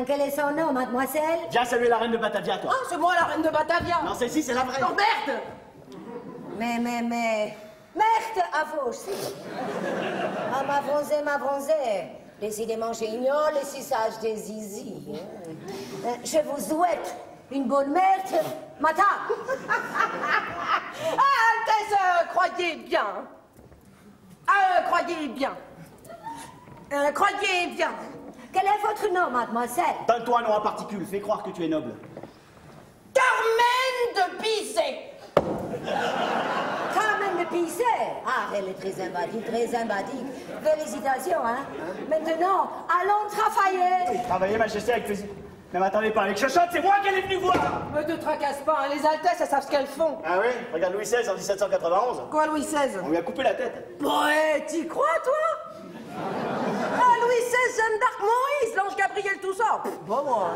Quel est son nom, mademoiselle? Viens saluer la reine de Batavia, toi. Ah, c'est moi la reine de Batavia. Non, celle-ci, c'est la vraie. Oh, merde. Mais... Merde à vous aussi. Ah, ma bronzée. Décidément, j'ignore les suçages des zizi. Je vous souhaite une bonne merde, madame. Ah, Altesse, croyez bien. Croyez bien. Croyez bien. Quel est votre nom, mademoiselle? Donne-toi un nom à particules, fais croire que tu es noble. Carmen de Bizet. Carmen de Bizet. Ah, elle est très sympathique, très sympathique. Félicitations, hein. Maintenant, allons travailler. Travaillez, Majesté, avec plaisir. Ne m'attendez pas avec Chochotte, c'est moi qu'elle est venue voir. Ne te tracasse pas, hein, les Altesses, elles savent ce qu'elles font. Ah oui? Regarde Louis XVI en 1791. Quoi, Louis XVI? On lui a coupé la tête. Ouais, t'y crois, toi? Ah, Louis XVI, Jeanne d'Arc, Moïse, l'ange Gabriel, tout ça. Bon, moi.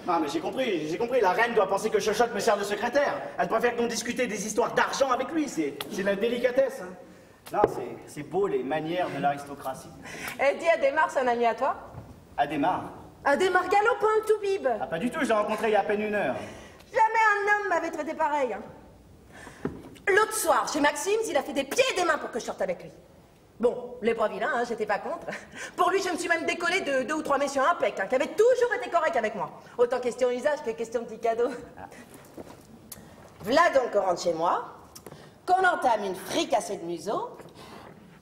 Non, mais j'ai compris. La reine doit penser que Chochotte me sert de secrétaire. Elle préfère qu'on discuter des histoires d'argent avec lui. C'est la délicatesse. Hein. Non, c'est beau, les manières de l'aristocratie. Elle dit Adhémar, c'est un ami à toi? Adhémar? Adhémar Galopin, tout bib. Ah, pas du tout, je l'ai rencontré il y a à peine 1 heure. Jamais un homme m'avait traité pareil. Hein. L'autre soir, chez Maxime, il a fait des pieds et des mains pour que je sorte avec lui. Bon, les bras vilains, hein, j'étais pas contre. Pour lui, je me suis même décollée de 2 ou 3 messieurs impec, hein, qui avaient toujours été corrects avec moi. Autant question usage que question petit cadeau. V'là donc qu'on rentre chez moi, qu'on entame une fricassée de museau,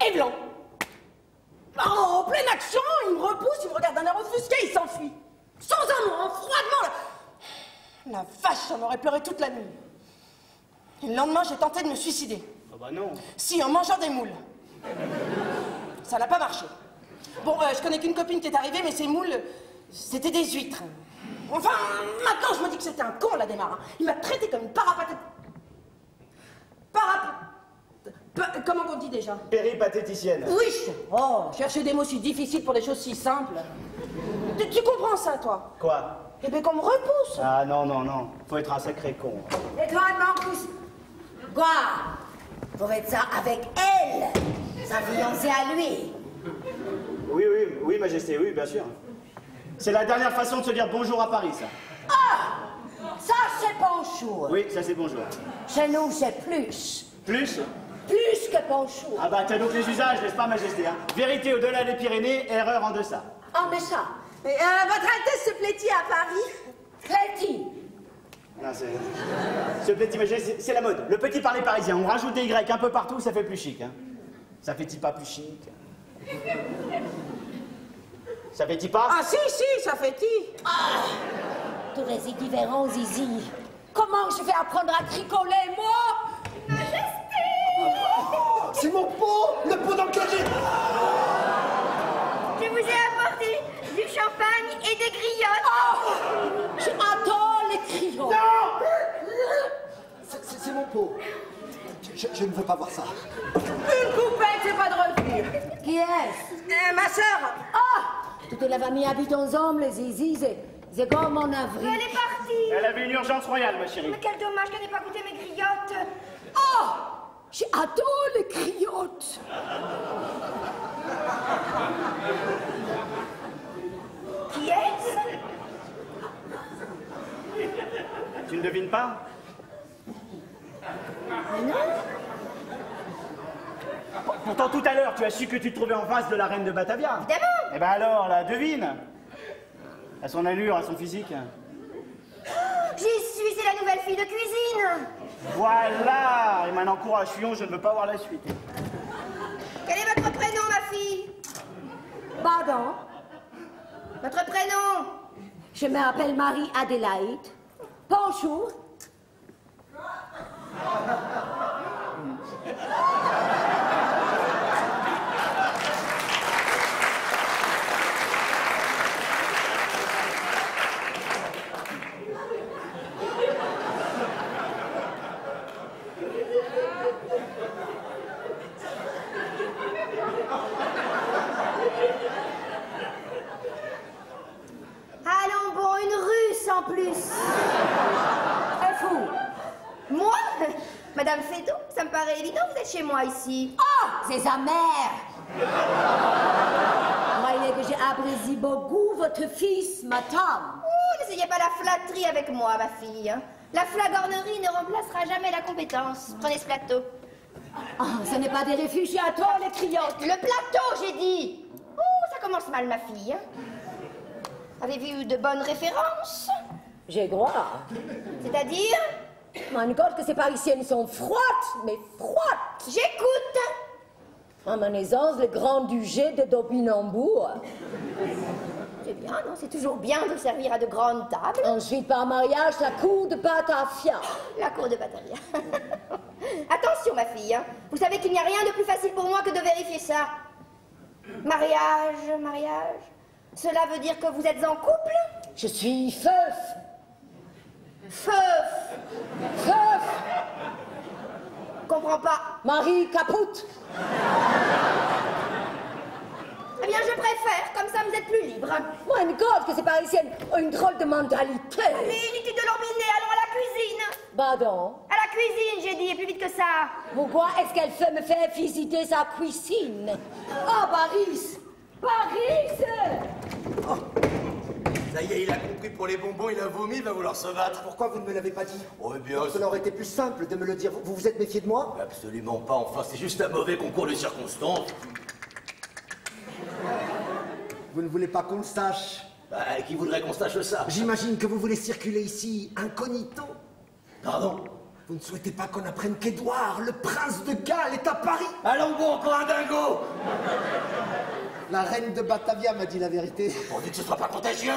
et blanc. En pleine action, il me repousse, il me regarde d'un air offusqué, il s'enfuit. Sans un mot, hein, froidement. La vache, j'en aurais pleuré toute la nuit. Et le lendemain, j'ai tenté de me suicider. Ah bah non. Si, en mangeant des moules. Ça n'a pas marché. Bon, je connais qu'une copine qui est arrivée, mais ces moules, c'était des huîtres. Enfin, maintenant, je me dis que c'était un con, la démarre. Il m'a traité comme une parapathétique. Comment on dit déjà? Péripatéticienne. Oui. Oh, chercher des mots si difficiles pour des choses si simples. Tu comprends ça, toi? Quoi? Eh bien, qu'on me repousse. Ah non. Faut être un sacré con. Et toi, Marcus? Quoi? Pour être ça avec elle, sa fiancée à lui. Oui, Majesté, oui, bien sûr. C'est la dernière façon de se dire bonjour à Paris, ça. Ah! Ça, c'est bonjour. Oui, ça c'est bonjour. Chez nous, c'est plus. Plus? Plus que bonjour. Ah bah t'as donc les usages, n'est-ce pas, Majesté, hein? Vérité au-delà des Pyrénées, erreur en deçà. Ah, mais ça. Votre Altesse se plaît-il à Paris? Plaît-il? Non, ce petit Majesté, c'est la mode. Le petit parler parisien. On rajoute des Y un peu partout, ça fait plus chic, hein. Ça fait-il pas plus chic? Ça fait-il pas? Ah si, ça fait-il. Ah! Tous les différents zizi. Comment je vais apprendre à tricoler, moi? Majesté! C'est mon pot! Le pot dans lequel j'ai... Je vous ai apporté du champagne et des griottes. Oh! J'adore les crayons. C'est mon pot. Je ne veux pas voir ça. Une coupette, c'est pas de refus. Qui est-ce? Ma sœur. Ah! Toute la famille habite ensemble, les zizi, c'est comme en avril. Elle est partie. Elle avait une urgence royale, ma chérie. Mais quel dommage qu'elle n'ait pas goûté mes griottes. Oh! J'adore les criottes. Qui est-ce? Tu ne devines pas? Non. Pourtant, tout à l'heure, tu as su que tu te trouvais en face de la reine de Batavia. Évidemment. Eh ben alors, là, devine. À son allure, à son physique. J'y suis, c'est la nouvelle fille de cuisine. Voilà. Et maintenant, courage, Fillon, je ne veux pas voir la suite. Quel est votre prénom, ma fille? Pardon? Votre prénom? Je m'appelle Marie-Adélaïde. Bonjour. Allons bon, une russe en plus. Un fou. Moi? Madame Fédot, ça me paraît évident, vous êtes chez moi ici. Oh, c'est sa mère. Croyez que j'ai apprécié beaucoup votre fils, madame. Oh, n'essayez pas la flatterie avec moi, ma fille. La flagornerie ne remplacera jamais la compétence. Prenez ce plateau. Oh, ce n'est pas des réfugiés à toi, les clientes. Le plateau, j'ai dit. Oh, ça commence mal, ma fille. Avez-vous eu de bonnes références? J'ai droit. C'est-à-dire? Mon God, que ces Parisiennes sont froides, mais froides. J'écoute. À ma naissance, le grand-duché de Topinambour. C'est bien, non? C'est toujours bien de servir à de grandes tables. Ensuite, par mariage, la cour de Batavia. La cour de Batavia. Attention, ma fille. Vous savez qu'il n'y a rien de plus facile pour moi que de vérifier ça. Mariage, mariage. Cela veut dire que vous êtes en couple? Je suis veuf. Feuf. Veuf. Comprends pas. Marie capote. Eh bien, je préfère. Comme ça, vous êtes plus libre. Mon God, que ces Parisiennes ont une drôle de mentalité. Allez, inutile de l'emmener. Allons à la cuisine. Pardon? À la cuisine, j'ai dit, et plus vite que ça. Pourquoi est-ce qu'elle fait me faire visiter sa cuisine? Oh, Paris! Paris! Oh. Ça y est, il a compris pour les bonbons, il a vomi, il va vouloir se battre. Pourquoi vous ne me l'avez pas dit? Oh, eh bien, Cela aurait été plus simple de me le dire. Vous vous êtes méfié de moi? Absolument pas, enfin, c'est juste un mauvais concours de circonstances. Vous ne voulez pas qu'on le sache? Bah, qui voudrait qu'on sache ça? J'imagine que vous voulez circuler ici incognito. Pardon? Vous ne souhaitez pas qu'on apprenne qu'Édouard, le prince de Galles, est à Paris? Allons bon, encore un dingo! La reine de Batavia m'a dit la vérité. Pourvu que ce soit pas contagieux!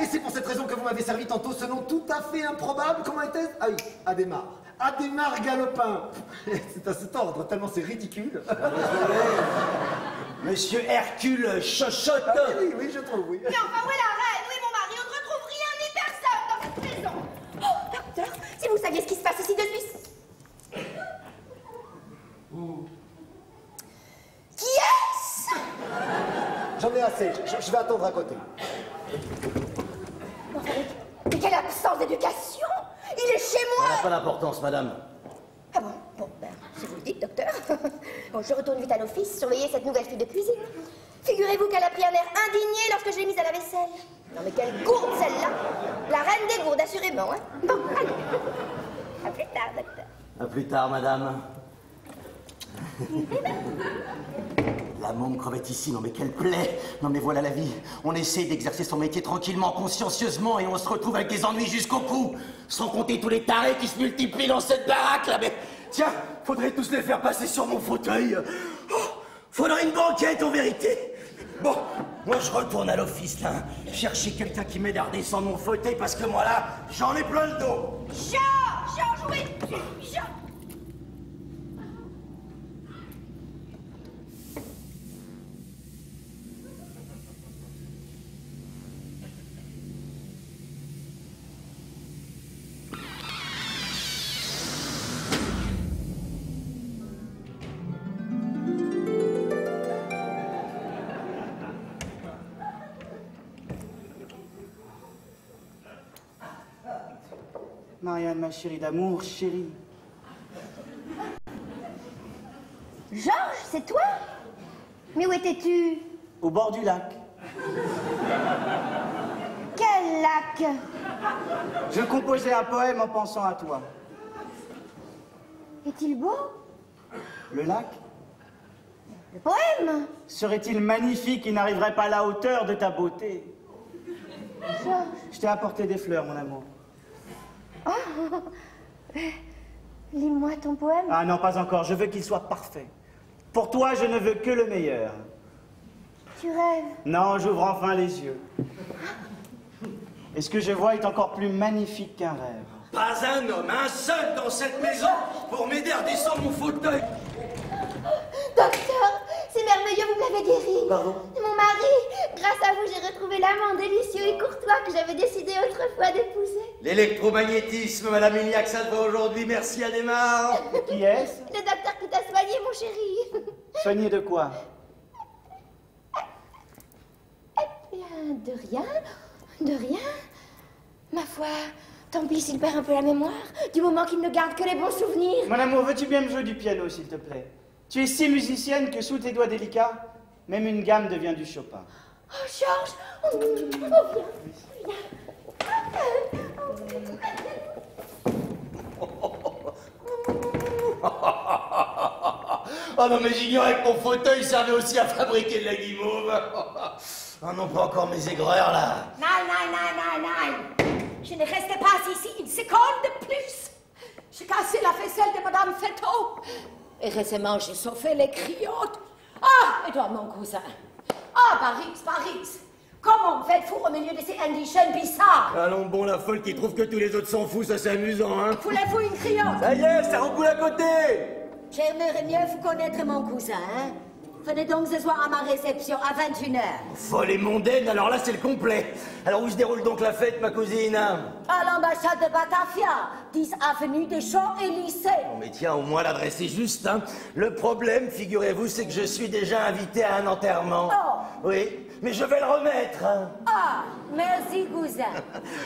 Et c'est pour cette raison que vous m'avez servi tantôt ce nom tout à fait improbable. Comment était-ce? Ah oui, Adhémar. Adhémar Galopin. C'est à cet ordre, tellement c'est ridicule. Monsieur Hercule Chochotte! Ah oui, je trouve, oui. Mais enfin, où est la reine? Où est mon mari? On ne retrouve rien ni personne dans cette maison. Oh, docteur, si vous saviez ce qui se passe ici depuis... Qui est-ce? J'en ai assez, je vais attendre à côté. Mais quelle absence d'éducation! Il est chez moi! Ça n'a pas d'importance, madame. Ah bon? Bon, ben, si vous le dites, docteur. Bon, je retourne vite à l'office, surveiller cette nouvelle fille de cuisine. Figurez-vous qu'elle a pris un air indigné lorsque je l'ai mise à la vaisselle. Non mais quelle gourde celle-là! La reine des gourdes, assurément, hein? Bon, allez. À plus tard, docteur. À plus tard, madame. La môme crevette ici, non mais quelle plaie! Non mais voilà la vie. On essaye d'exercer son métier tranquillement, consciencieusement, et on se retrouve avec des ennuis jusqu'au cou. Sans compter tous les tarés qui se multiplient dans cette baraque là, mais... Tiens, faudrait tous les faire passer sur mon fauteuil. Oh, faudrait une banquette en vérité. Bon, moi je retourne à l'office là, chercher quelqu'un qui m'aide à redescendre mon fauteuil parce que moi là, j'en ai plein le dos. Jean, jouez dessus, Jean! Marianne, ma chérie d'amour, chérie. Georges, c'est toi? Mais où étais-tu? Au bord du lac. Quel lac? Je composais un poème en pensant à toi. Est-il beau? Le lac Le poème? serait-il magnifique et n'arriverait pas à la hauteur de ta beauté? Georges. Je t'ai apporté des fleurs, mon amour. Oh, lis-moi ton poème. Ah non, pas encore. Je veux qu'il soit parfait. Pour toi, je ne veux que le meilleur. Tu rêves? Non, j'ouvre enfin les yeux. Et ce que je vois est encore plus magnifique qu'un rêve. Pas un homme, un seul dans cette maison pour m'aider à descendre mon fauteuil. Docteur, c'est merveilleux, vous me l'avez guéri. Pardon? Mon mari, grâce à vous, j'ai retrouvé l'amant délicieux et courtois que j'avais décidé autrefois d'épouser. L'électromagnétisme, Madame Lignac, ça se voit aujourd'hui, merci Adhémar. Qui est-ce? Le docteur qui t'a soigné, mon chéri. Soigné de quoi? Eh bien, de rien. De rien. Ma foi, tant pis s'il perd un peu la mémoire, du moment qu'il ne garde que les bons souvenirs. Mon amour, veux-tu bien me jouer du piano, s'il te plaît? Tu es si musicienne que sous tes doigts délicats, même une gamme devient du Chopin. Oh, Georges, oh, viens. Oh non, mais j'ignorais que mon fauteuil servait aussi à fabriquer de la guimauve. Oh non, pas encore mes aigreurs, là. Non. Je ne reste pas ici une seconde de plus. J'ai cassé la faisselle de Madame Fetto. Et récemment, j'ai sauvé les criottes. Ah, et toi, mon cousin. Ah, Paris. Comment faites-vous au milieu de ces indigènes bizarres? Allons bon, la folle qui trouve que tous les autres s'en foutent, ça c'est amusant, hein. Voulez-vous une criotte? Ça y est, ça recoule à côté. J'aimerais mieux vous connaître, mon cousin. Hein? Venez donc ce soir à ma réception à 21h. Folle et mondaine, alors là c'est le complet. Alors où se déroule donc la fête, ma cousine? À l'ambassade de Batavia, 10 avenue des Champs-Élysées. Bon, mais tiens, au moins l'adresse est juste, hein. Le problème, figurez-vous, c'est que je suis déjà invité à un enterrement. Oh. Oui, mais je vais le remettre, hein. Ah, merci, cousin.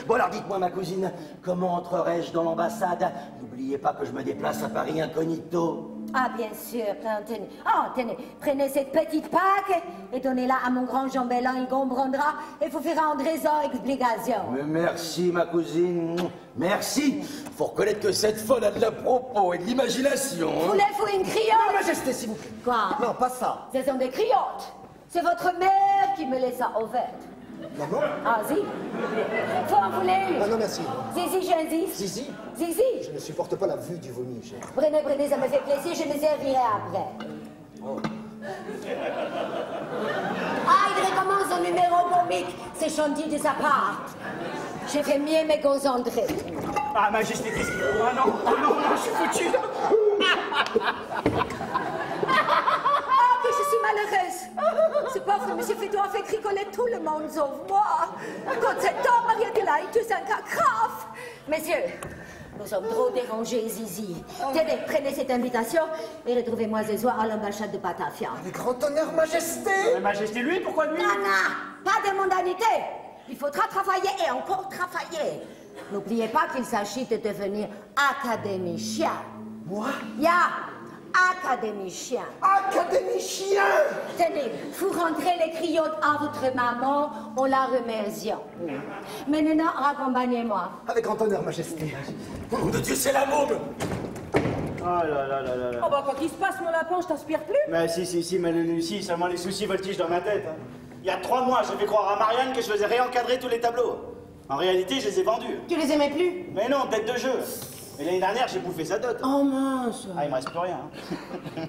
Bon, alors dites-moi, ma cousine, comment entrerai-je dans l'ambassade? N'oubliez pas que je me déplace à Paris incognito. Ah, bien sûr. Tenez. Oh, tenez. Prenez cette petite plaque et donnez-la à mon grand chambellan. Il comprendra et vous fera en trésor explication. Mais merci, ma cousine. Merci. Faut reconnaître que cette folle a de la propos et de l'imagination. Hein. Voulez-vous une criotte? Majesté, s'il vous plaît. Quoi? Non, pas ça. Ce sont des criottes. C'est votre mère qui me les a offertes. Non. Ah, si. Vous en voulez une? Ah non, merci. Zizi, j'insiste. Zizi, Zizi. je ne supporte pas la vue du vomi, cher. Prenez, ça me fait plaisir, je me servirai après. Oh. Ah, il recommence un numéro comique. C'est gentil de sa part. Je vais mieux me concentrer. Ah, Majesté, qu'est-ce qu'il faut? Ah non, je suis foutu. Ah, que je suis malheureuse. Ce pauvre monsieur Fédot a fait cricoler tout le monde sauf moi. Quand cet homme arrive là, il est un cas grave. Messieurs, nous sommes trop dérangés, Zizi. Tenez, prenez cette invitation et retrouvez-moi ce soir à l'ambassade de Batavia. Avec grand honneur, Majesté. Majesté, lui, pourquoi lui? Nana, pas de mondanité. Il faudra travailler et encore travailler. N'oubliez pas qu'il s'agit de devenir académicien. Moi? Ya, académicien. Académicien. Tenez, vous rentrez les criottes à votre maman en la remerciant. Maintenant, accompagnez-moi. Avec grand honneur, Majesté. Nom de Dieu, c'est la môme. Oh là là là là là. Oh bah, quoi qu'il se passe, mon lapin, je t'inspire plus. Mais si, mais Lucie, seulement les soucis voltigent dans ma tête. Hein. Il y a 3 mois, j'ai fait croire à Marianne que je faisais réencadrer tous les tableaux. En réalité, je les ai vendus. Tu les aimais plus? Mais non, tête de jeu. Mais l'année dernière, j'ai bouffé sa dot. Oh mince. Ah, il me reste plus rien. Hein.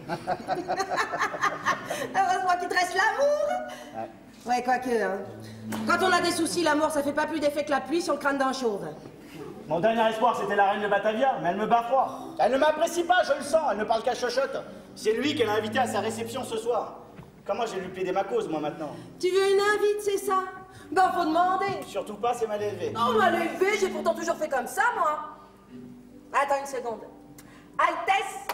Heureusement qu'il te reste l'amour. Ouais, quoique, hein. Quand on a des soucis, l'amour, ça fait pas plus d'effet que la pluie sur le crâne d'un chauve. Mon dernier espoir, c'était la reine de Batavia, mais elle me bat froid. Elle ne m'apprécie pas, je le sens, elle ne parle qu'à chochotte. C'est lui qu'elle a invité à sa réception ce soir. Comment j'ai lui plaider ma cause, moi, maintenant? Tu veux une invite, c'est ça? Ben, faut demander. Surtout pas, c'est mal élevé. Oh, mal élevé, j'ai pourtant toujours fait comme ça, moi. Attends une seconde. Altesse.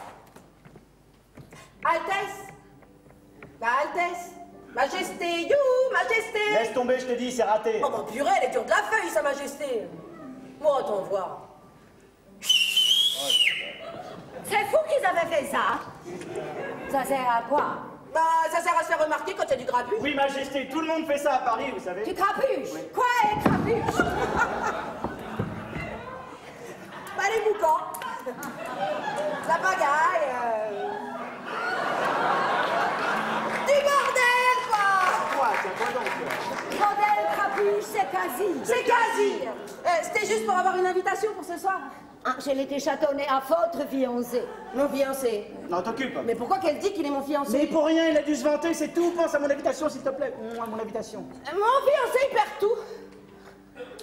Majesté, you, majesté. Laisse tomber, je te dis, c'est raté. Oh, mon purée, elle est dure de la feuille, sa majesté. Moi, attends voir. C'est fou qu'ils avaient fait ça. Ça sert à quoi? Bah, ça sert à se faire remarquer quand il y a du grabuge. Oui, Majesté, tout le monde fait ça à Paris, vous savez. Tu crapuches? Quoi, crapuche? Bah, les boucans. La pagaille. Du bordel, quoi. Quoi, tiens, quoi donc? Bordel, crapuche, c'est quasi. C'est quasi. C'était juste pour avoir une invitation pour ce soir. Ah, je l'ai chatonnée à votre fiancé. Mon fiancé. Non, t'occupe. Mais pourquoi qu'elle dit qu'il est mon fiancé? Mais pour rien, il a dû se vanter, c'est tout. Pense à mon invitation, s'il te plaît. À mon invitation. Mon fiancé, il perd tout.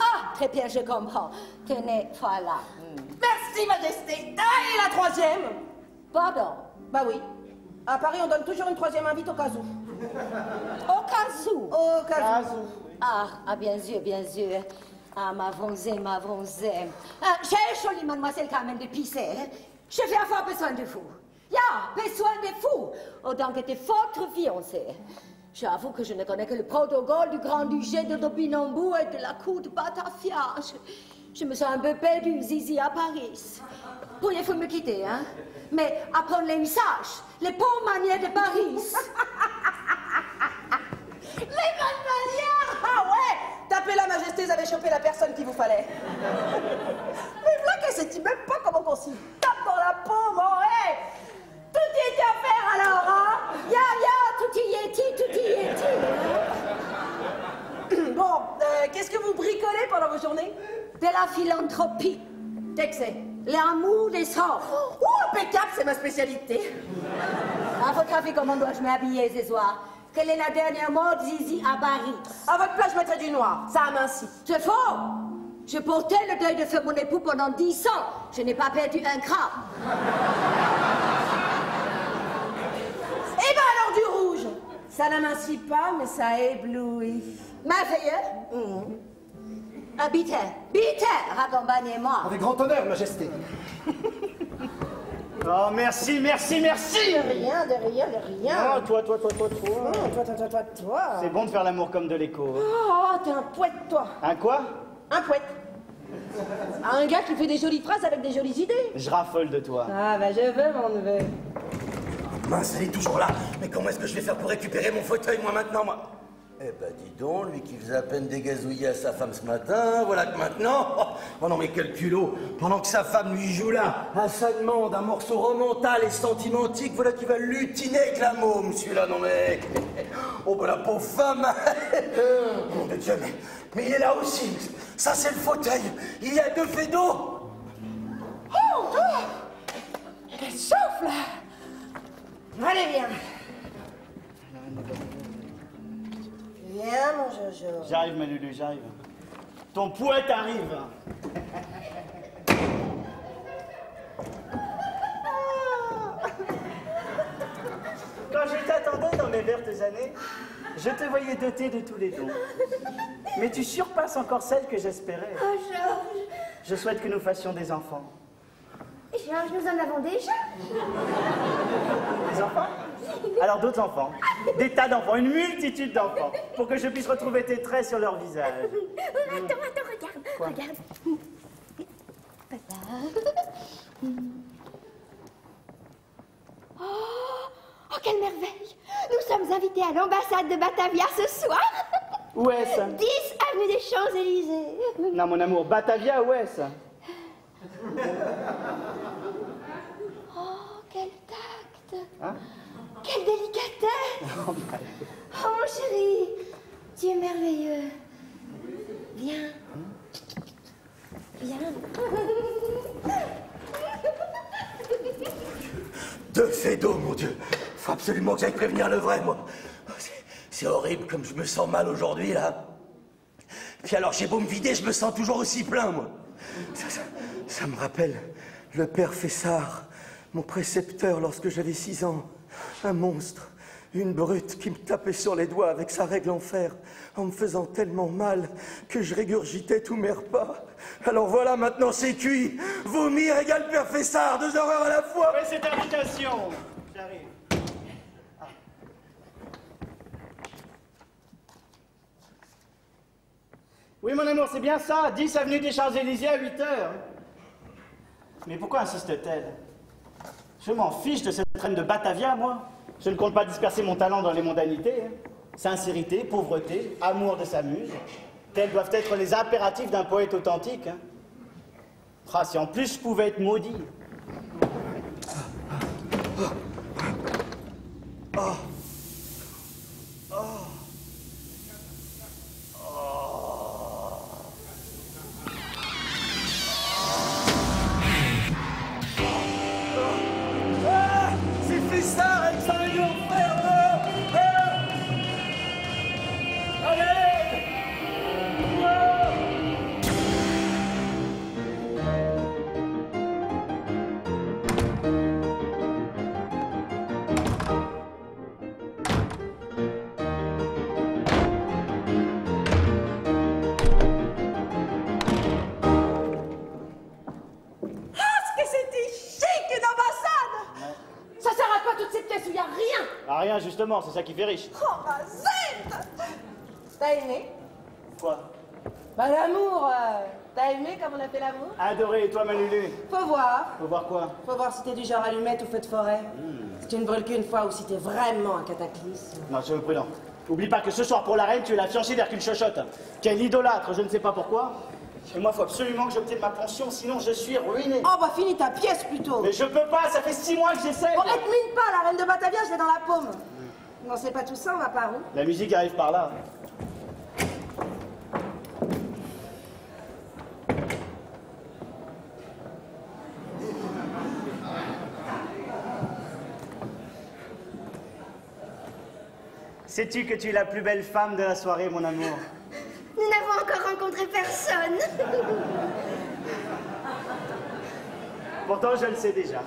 Ah, très bien, je comprends. Tenez, voilà. Merci, Majesté. Ah, et la troisième? Pardon. Bah oui. À Paris, on donne toujours une troisième invite au cas où. Au cas où. Au cas où. Ah, bien sûr, bien sûr. Ah, ma bronzée, ma bronzée. Ah, chère jolie mademoiselle Carmen de Pissé, je vais avoir besoin de vous. Ja, besoin de vous. Autant que de votre fiancé. J'avoue que je ne connais que le protocole du Grand-Duché de Topinambour et de la cour de Batavia. Je me sens un peu perdue ici à Paris. Pourriez-vous me quitter, hein? Mais apprendre les usages, les bonnes manières de Paris. Les bonnes manières! Ah ouais! Tapez la Majesté, vous avez chopé la personne qu'il vous fallait. Mais voilà que c'est même pas comment qu'on s'y tape dans la peau, mon hey! Tout y est à faire alors, hein? Tout y est. Bon, qu'est-ce que vous bricolez pendant vos journées? De la philanthropie. Qu'est-ce que c'est? L'amour des sorts. Oh, impeccable, c'est ma spécialité. À votre avis, comment dois-je m'habiller ce soir? Quelle est la dernière mode Zizi à Paris? À votre place, je mettrais du noir. Ça amincit. C'est faux! Je portais le deuil de feu mon époux pendant 10 ans. Je n'ai pas perdu un gramme. Eh ben alors du rouge. Ça n'amincit pas, mais ça éblouit. Merveilleux. Peter, accompagnez-moi. Avec grand honneur, Majesté. Oh, merci. De rien. Oh, toi. Toi. C'est bon de faire l'amour comme de l'écho. Oh, t'es un poète, toi. Un quoi? Un poète. Un gars qui fait des jolies phrases avec des jolies idées. Je raffole de toi. Ah, bah je veux, mon neveu. Mince, elle est toujours là. Mais comment est-ce que je vais faire pour récupérer mon fauteuil, moi, maintenant, moi? Eh ben, dis donc, lui qui faisait à peine dégazouiller à sa femme ce matin, voilà que maintenant... Oh non, mais quel culot! Pendant que sa femme lui joue là, à sa demande, un morceau romantal et sentimentique, voilà qu'il va lutiner avec la môme, celui-là, non mais... Oh, ben la pauvre femme! Mon Dieu, mais il est là aussi! Ça, c'est le fauteuil! Il y a 2 faits d'eau! Oh, elle souffle. Allez, viens. Viens, mon Jojo. J'arrive, ma Lulu, j'arrive. Ton poète arrive. Quand je t'attendais dans mes vertes années, je te voyais dotée de tous les dons. Mais tu surpasses encore celle que j'espérais. Oh, Georges. Je souhaite que nous fassions des enfants. Georges, nous en avons déjà. Des enfants? Alors d'autres enfants. Des tas d'enfants, une multitude d'enfants. Pour que je puisse retrouver tes traits sur leur visage. Attends, regarde. Quoi? Regarde. Oh, quelle merveille! Nous sommes invités à l'ambassade de Batavia ce soir. Où est-ce? 10 avenue des Champs-Élysées. Non, mon amour, Batavia, où est-ce? Oh, quel tact! Hein? Quelle délicatesse! Oh, mon chéri, tu es merveilleux. Viens. Viens. 2 faits d'eau, mon Dieu. Faut absolument que j'aille prévenir le vrai, moi. C'est horrible comme je me sens mal aujourd'hui, là. Puis alors, j'ai beau me vider, je me sens toujours aussi plein, moi. Ça me rappelle le père Fessard, mon précepteur lorsque j'avais 6 ans. Un monstre, une brute qui me tapait sur les doigts avec sa règle en fer, en me faisant tellement mal que je régurgitais tous mes repas. Alors voilà, maintenant c'est cuit. Vomir égale père Fessard, 2 horreurs à la fois. Ouais, c'est invitation. J'arrive. Ah. Oui, mon amour, c'est bien ça. 10 avenue des Champs-Élysées à 8 heures. Mais pourquoi insiste-t-elle? Je m'en fiche de cette reine de Batavia, moi. Je ne compte pas disperser mon talent dans les mondanités. Hein. Sincérité, pauvreté, amour de sa muse. Tels doivent être les impératifs d'un poète authentique. Hein. Ah, si en plus je pouvais être maudit. Oh. Ça sert à quoi toute cette pièce où il n'y a rien? Ah, rien, justement, c'est ça qui fait riche. Oh, ma zette! T'as aimé? Quoi? Bah, l'amour, t'as aimé comme on a fait l'amour? Adoré, et toi, Manulu? Faut voir. Faut voir quoi? Faut voir si t'es du genre allumette ou feu de forêt. Si tu ne brûles qu'une fois ou si t'es vraiment un cataclysme. Non, sois prudent. Oublie pas que ce soir, pour la reine, tu es la fiancée d'Hercule Chochotte, quel idolâtre, je ne sais pas pourquoi. Et moi, faut absolument que j'obtienne ma pension, sinon je suis ruiné. Oh, bah, finis ta pièce plutôt. Mais je peux pas, ça fait 6 mois que j'essaie. Bon, elle te mine pas, la reine de Batavia, je l'ai dans la paume. Non, c'est pas tout ça, on va par où? La musique arrive par là. Sais-tu que tu es la plus belle femme de la soirée, mon amour? Nous n'avons encore rencontré personne. Pourtant, je le sais déjà.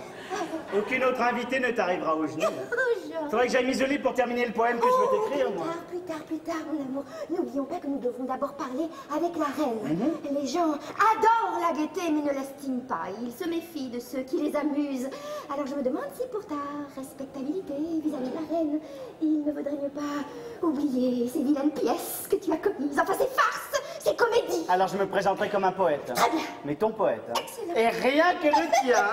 Aucune autre invitée ne t'arrivera aux genoux. Faudrait que j'aille m'isoler pour terminer le poème que je veux t'écrire, moi. Plus tard, mon amour. N'oublions pas que nous devons d'abord parler avec la reine. Les gens adorent la gaieté, mais ne l'estiment pas. Ils se méfient de ceux qui les amusent. Alors je me demande si pour ta respectabilité vis-à-vis de la reine, il ne vaudrait mieux pas oublier ces vilaines pièces que tu as commises. Enfin, ces farces, ces comédies. Alors je me présenterai comme un poète. Très bien. Mais ton poète. Hein. Excellent. Et rien que le tien.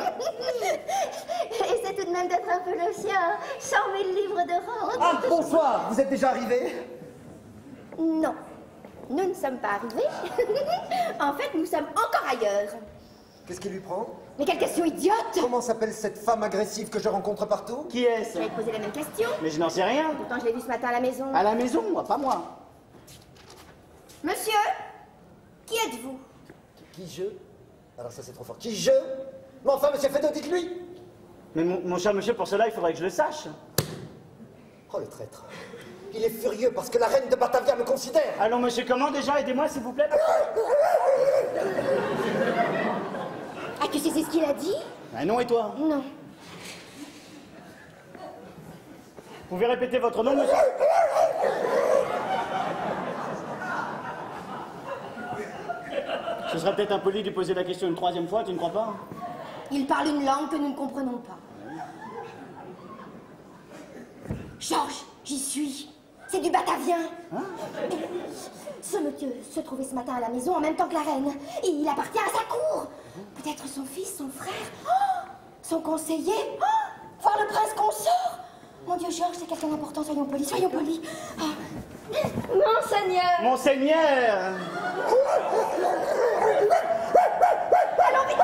Et c'est tout de même d'être un peu le sien. 100 000 livres de rente. Ah, bonsoir, vous êtes déjà arrivé? Non, nous ne sommes pas arrivés. En fait, nous sommes encore ailleurs. Qu'est-ce qui lui prend? Mais quelle question idiote! Comment s'appelle cette femme agressive que je rencontre partout? Qui est-ce? J'allais te poser la même question. Mais je n'en sais rien. Pourtant, je l'ai vu ce matin à la maison. À la maison, moi, pas moi. Monsieur, qui êtes-vous? Qui je? Alors ça c'est trop fort. Qui je? Mais enfin, monsieur Fedot, dites-lui! Mais mon cher monsieur, pour cela, il faudrait que je le sache. Oh le traître. Il est furieux parce que la reine de Batavia me considère. Allons, monsieur, comment déjà? Aidez-moi, s'il vous plaît. Ah, tu sais ce qu'il a dit? Ah non, et toi? Non. Vous pouvez répéter votre nom, monsieur? Ce serait peut-être impoli de lui poser la question une 3e fois, tu ne crois pas? Il parle une langue que nous ne comprenons pas. Georges, j'y suis. C'est du batavien. Hein? Ce monsieur se trouvait ce matin à la maison en même temps que la reine. Et il appartient à sa cour. Peut-être son fils, son frère, son conseiller. Voir le prince consort. Mon Dieu, Georges, c'est quelqu'un d'important. Soyons polis, soyons polis. Monseigneur. Monseigneur! Allons vite.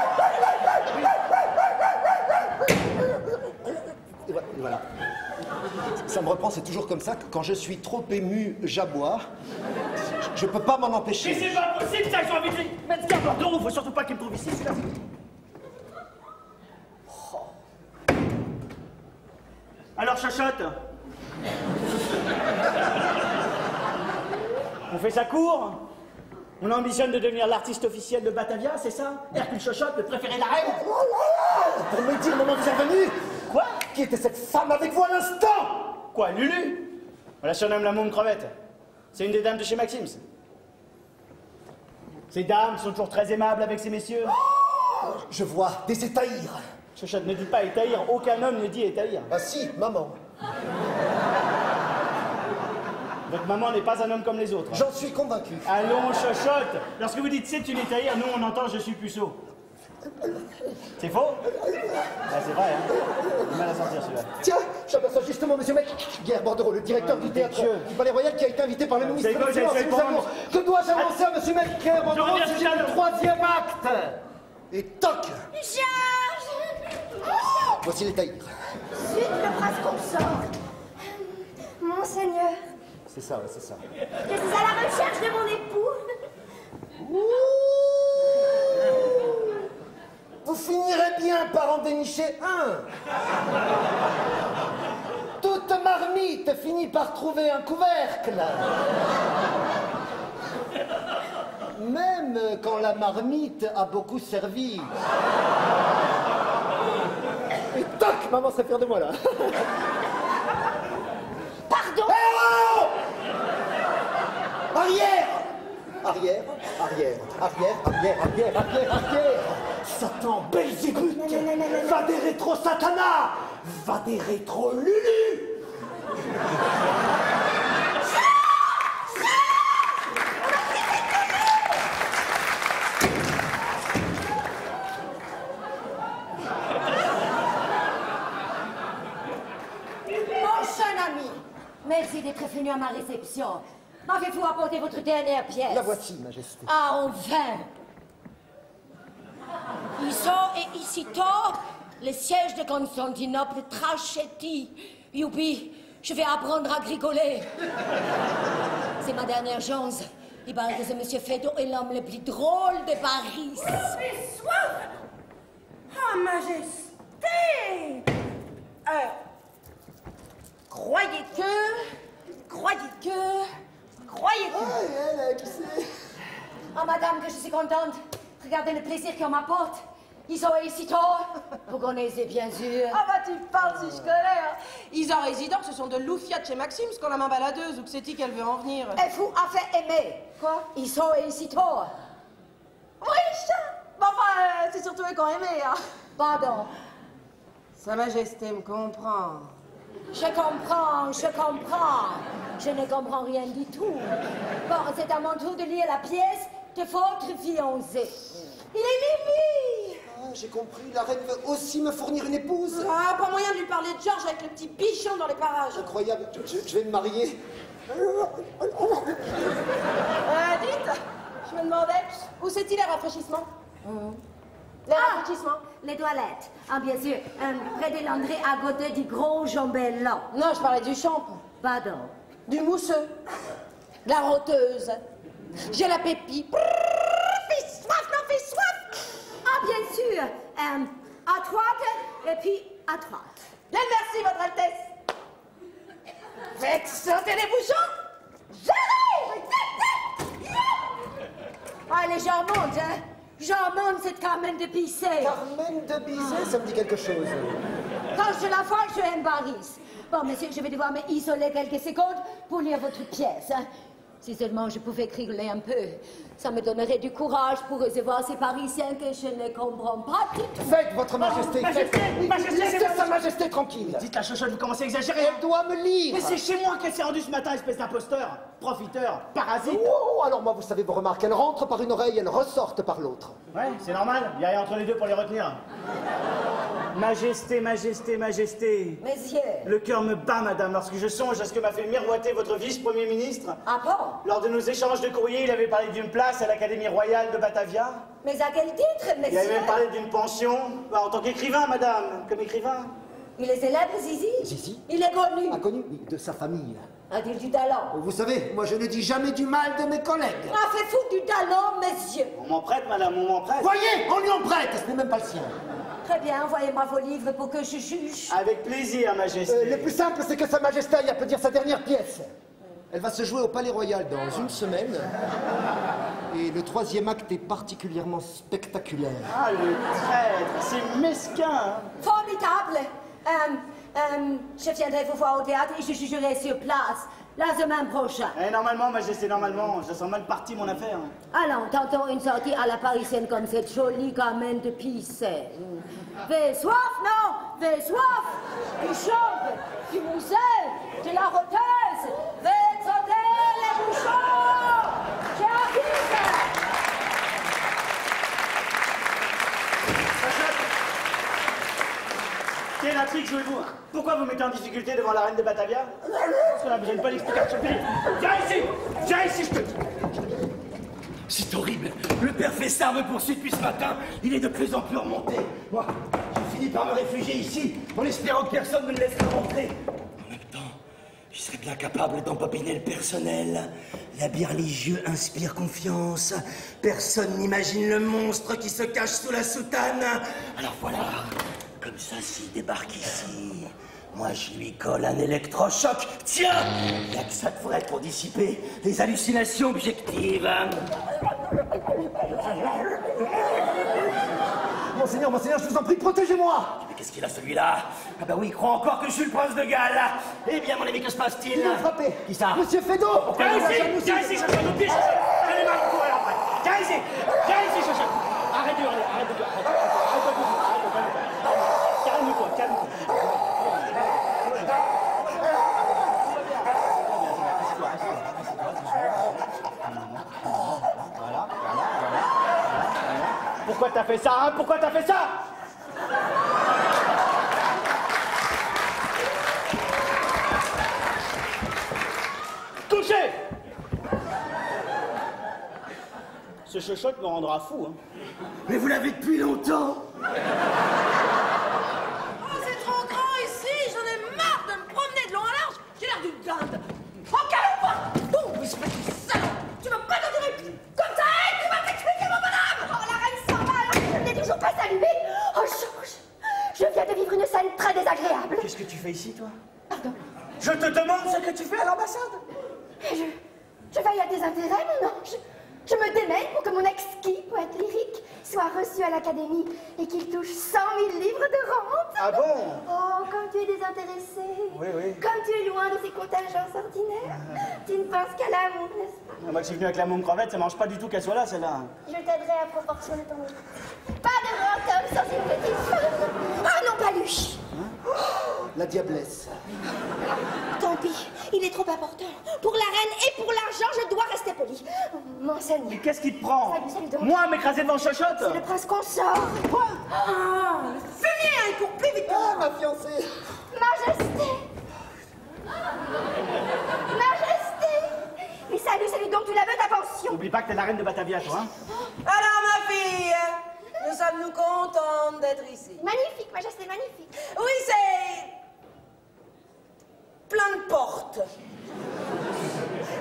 Et voilà. Ça me reprend, c'est toujours comme ça, que quand je suis trop ému, j'aboie. Je peux pas m'en empêcher. Mais c'est pas possible, ça, ils ont envie de mettre garde hors de roue. Faut surtout pas qu'ils me trouvent ici, celui-là. Alors, Chochotte? On fait sa cour? On ambitionne de devenir l'artiste officiel de Batavia, c'est ça? Hercule Chochotte, le préféré de la reine? Pour me dire le moment que vous êtes venu. Quoi? Qui était cette femme avec vous à l'instant? Quoi, Lulu? On la surnomme la môme crevette. C'est une des dames de chez Maxim's. Ces dames sont toujours très aimables avec ces messieurs. Je vois des étahirs. Chochotte, ne dit pas étaïr, aucun homme ne dit étaïr. Ah si, maman. Votre maman n'est pas un homme comme les autres. J'en suis convaincu. Allons, Chochotte. Lorsque vous dites c'est une étaïr, nous on entend je suis puceau. C'est faux? Ah, c'est vrai, hein? J'ai mal à sentir celui-là. Tiens, j'aperçois justement monsieur Guerre Bordereau, le directeur du théâtre du Palais Royal qui a été invité par le ministre C'est quoi, des Finances. j'ai fait Nous avons- Que dois-je annoncer à monsieur Guerre Bordereau reviens, au sujet Charles. du 3e acte? Et toc! Georges! Voici l'étaïr. Zut, le prince consort. Monseigneur, C'est ça, ouais, c'est ça. je suis à la recherche de mon époux. Vous finirez bien par en dénicher un. Toute marmite finit par trouver un couvercle. Même quand la marmite a beaucoup servi. Et toc, maman serait fière de moi là. Pardon? Arrière! Arrière, arrière, arrière, arrière, arrière, arrière, arrière. Satan, Belzébuth, va des rétro Satana, va des rétro Lulu. Mon jeune ami, merci d'être venu à ma réception. M'avez-vous apporté votre dernière pièce? La voici, Majesté. Ah, enfin! Ici et ici-to, le siège de Constantinople Trachetti. Youpi, je vais apprendre à rigoler. C'est ma dernière chance. Il paraît que ce monsieur Feydeau est l'homme le plus drôle de Paris. J'ai soif! Oh, Majesté! Croyez que... Qui c'est? Ah, madame, que je suis contente. Regardez le plaisir qu'on m'apporte. Ils sont ici vous connaissez bien sûr. Ah bah tu parles si je connais. Hein. Isa et Isidore, ce sont de loufiats de chez Maxime, ce qu'on la main baladeuse, ou que c'est-il qu'elle veut en venir? Et vous a fait aimer. Quoi? Ils sont ici Oui, bon, enfin, c'est surtout eux qui ont aimé, hein. Pardon. Sa Majesté me comprend. Je comprends. Je ne comprends rien du tout. Bon, c'est à mon tour de lire la pièce de votre fiancé. Il est Lily. Ah, j'ai compris, la reine veut aussi me fournir une épouse. Ah, pas moyen de lui parler de Georges avec le petit bichon dans les parages. Incroyable, je vais me marier. Dites, je me demandais, où c'est-il les rafraîchissements? Les rafraîchissements? Les toilettes. Ah, bien sûr. Près de l'entrée à côté du gros jambellan. Non, je parlais du champ. Pardon. Du mousseux. De la roteuse. J'ai la pépite. Fais soif. Ah, bien sûr. À droite et puis à droite. Bien merci, votre Altesse. Faites sauter les bouchons. J'arrive. Ah, elle est charmante, hein. Charmante, cette Carmen de Bizet. Carmen de Bizet, ça me dit quelque chose. Quand je la vois, je embarrasse. Bon, monsieur, je vais devoir m'isoler quelques secondes pour lire votre pièce. Hein. Si seulement je pouvais rigoler un peu, ça me donnerait du courage pour recevoir ces Parisiens que je ne comprends pas du tout. Faites, votre Majesté, Majesté, Majesté, laissez c'est sa Majesté tranquille. Dites la chochotte, vous commencez à exagérer. Elle doit me lire. Mais c'est chez moi qu'elle s'est rendue ce matin, espèce d'imposteur, profiteur, parasite. Oh, alors moi, vous savez vos remarques, elles rentrent par une oreille, elles ressortent par l'autre. Ouais, c'est normal, il n'y a rien entre les deux pour les retenir. Majesté, Majesté, Majesté. Messieurs. Le cœur me bat, madame, lorsque je songe à ce que m'a fait miroiter votre vice-premier ministre. Ah bon? Lors de nos échanges de courrier, il avait parlé d'une place à l'Académie royale de Batavia. Mais à quel titre, Il messieurs? avait même parlé d'une pension, en tant qu'écrivain, madame, comme écrivain. Il est célèbre, Zizi? Zizi? Il est connu. Inconnu, oui, de sa famille. A-t-il du talent? Vous savez, moi je ne dis jamais du mal de mes collègues. Ah, fait fou du talent, messieurs. On m'en prête, madame, on m'en prête. Voyez, on lui en prête, ce n'est même pas le sien. Très bien, envoyez-moi vos livres pour que je juge. Avec plaisir, Majesté. Le plus simple, c'est que sa Majesté aille applaudir sa dernière pièce. Elle va se jouer au Palais Royal dans une semaine. Et le troisième acte est particulièrement spectaculaire. Ah, le traître, c'est mesquin. Hein. Formidable. Je viendrai vous voir au théâtre et je jugerai sur place la semaine prochaine. Eh, normalement, Majesté, normalement, je sens mal parti mon affaire. Allons, tentons une sortie à la parisienne comme cette jolie Carmen de Bizet. Fais soif, non? Fais soif du champ, du musée, de la roteuse. Faites sauter les bouchons. J'arrive. Quelle intrigue jouez-vous? Pourquoi vous mettez en difficulté devant la reine de Batavia? Parce qu'on a besoin de pas d'explication. Viens ici, je te dis. C'est horrible. Le père Fessard me poursuit depuis ce matin. Il est de plus en plus remonté. Moi, j'ai fini par me réfugier ici, en espérant que personne ne me laisserait rentrer. En même temps, je serais bien capable d'empapiner le personnel. L'habit religieux inspire confiance. Personne n'imagine le monstre qui se cache sous la soutane. Alors voilà, comme ça, s'il débarque ici, moi je lui colle un électrochoc. Tiens, il n'y a que ça de vrai pour dissiper les hallucinations objectives. Monseigneur, je vous en prie, protégez-moi. Mais qu'est-ce qu'il a celui-là? Ah bah oui, il croit encore que je suis le prince de Galles. Eh bien, mon ami, que se passe-t-il? Il m'a frappé. Qui ça? Monsieur Feydeau. Viens ici, je suis au pied, Chacha. J'en ai marre de courir après. Viens ici, Chacha. Arrête de hurler, arrête de hurler. Calme-toi, calme-toi. Voilà. Pourquoi t'as fait ça, hein? Pourquoi t'as fait ça? Couchez! Ce chochotte me rendra fou, hein. Mais vous l'avez depuis longtemps. Oh, c'est trop grand ici. J'en ai marre de me promener de long en large. J'ai l'air d'une dinde. Oh, galopin! Oh, espèce de salaud! Tu vas pas continuer comme ça, hein? Tu vas t'expliquer, mon bonhomme! Oh, la reine s'en va, je ne l'ai toujours pas salué. Oh, je viens de vivre une scène très désagréable. Qu'est-ce que tu fais ici, toi? Pardon. Je te demande ce que tu fais à l'ambassade. Je veille à tes intérêts, mais non, je me démène pour que mon exquis poète lyrique soit reçu à l'académie et qu'il touche 100 000 livres de rente. Ah bon? Oh, comme tu es désintéressé. Oui, oui. Comme tu es loin de ces contingences ordinaires. Tu ne penses qu'à l'amour, n'est-ce pas? Moi, je suis venu avec la môme crevette, ça mange pas du tout qu'elle soit là, celle-là. Je t'aiderai à proportionner ton mérite. Pas de grand homme sans une petite femme. Ah non, Paluche. La diablesse. Tant pis, il est trop important. Pour la reine et pour l'argent, je dois rester poli. Monseigneur. Mais qu'est-ce qui te prend? Salut donc. Moi, m'écraser devant Chochotte? C'est le prince consort. Ah, fumier, il court plus vite. Ah, ma fiancée! Majesté. Majesté. Mais salut donc, tu la veux ta pension. Oublie pas que t'es la reine de Batavia, toi, hein? Alors, ma fille, nous sommes-nous contentes d'être ici? Magnifique, Majesté, magnifique. Oui, c'est... plein de portes.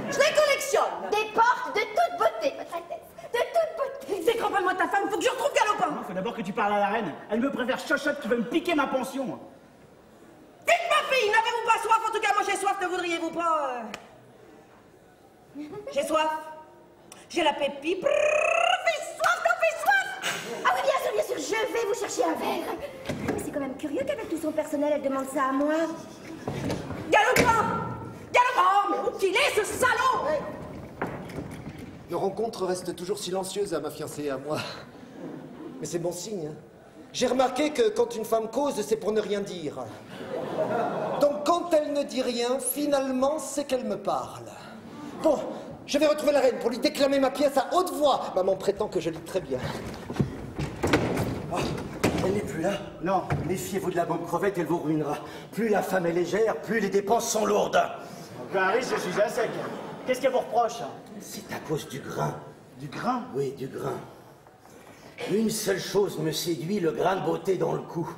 Je les collectionne. Des portes de toute beauté, votre Altesse. De toute beauté. Décrope-moi de ta femme, faut que je retrouve Galopin. Il faut d'abord que tu parles à la reine. Elle me préfère Chochotte qui veut me piquer ma pension. Dites, ma fille, n'avez-vous pas soif? En tout cas, moi j'ai soif, ne voudriez-vous pas J'ai soif. J'ai la pépi. Fais soif, t'as fait soif. Ah oui, bien sûr, je vais vous chercher un verre. Mais c'est quand même curieux qu'avec tout son personnel, elle demande ça à moi. Galopin. Oh, mais où qu'il est, ce salaud! Nos rencontres restent toujours silencieuses à ma fiancée et à moi. Mais c'est bon signe. Hein. J'ai remarqué que quand une femme cause, c'est pour ne rien dire. Donc quand elle ne dit rien, finalement, c'est qu'elle me parle. Bon, je vais retrouver la reine pour lui déclamer ma pièce à haute voix. Maman prétend que je lis très bien. Oh, elle n'est plus là. Non, méfiez-vous de la bombe crevette, elle vous ruinera. Plus la femme est légère, plus les dépenses sont lourdes. Harry, je suis à sec. Qu'est-ce qu'elle vous reproche? C'est à cause du grain. Du grain? Oui, du grain. Une seule chose me séduit, le grain de beauté dans le cou.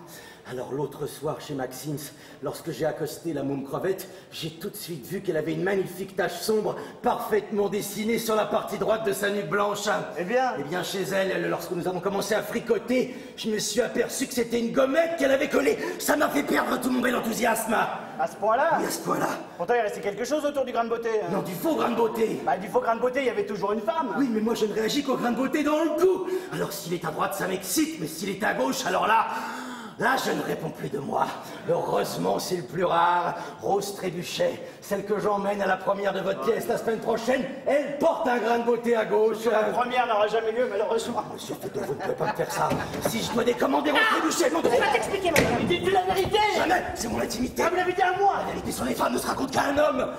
Alors l'autre soir chez Maxims, lorsque j'ai accosté la môme crevette, j'ai tout de suite vu qu'elle avait une magnifique tache sombre, parfaitement dessinée sur la partie droite de sa nuque blanche. Eh bien, chez elle, lorsque nous avons commencé à fricoter, je me suis aperçu que c'était une gommette qu'elle avait collée. Ça m'a fait perdre tout mon bel enthousiasme. à ce point-là? Oui, à ce point-là. Pourtant, il restait quelque chose autour du grain de beauté. Hein. Non, du faux grain de beauté. Bah, du faux grain de beauté, il y avait toujours une femme. Oui, mais moi je ne réagis qu'au grain de beauté dans le cou. Alors s'il est à droite, ça m'excite, mais s'il est à gauche, alors là, je ne réponds plus de moi. Heureusement, c'est le plus rare. Rose Trébuchet, celle que j'emmène à la première de votre pièce la semaine prochaine, elle porte un grain de beauté à gauche. La première n'aura jamais lieu, malheureusement. Monsieur Fédot, vous ne pouvez pas me faire ça. Si je dois décommander Rose Trébuchet, mon Je vais t'expliquer, madame. Dites la vérité. jamais, c'est mon intimité. Ah, vous l'avez dit à moi. La vérité sur les femmes ne se raconte qu'à un homme.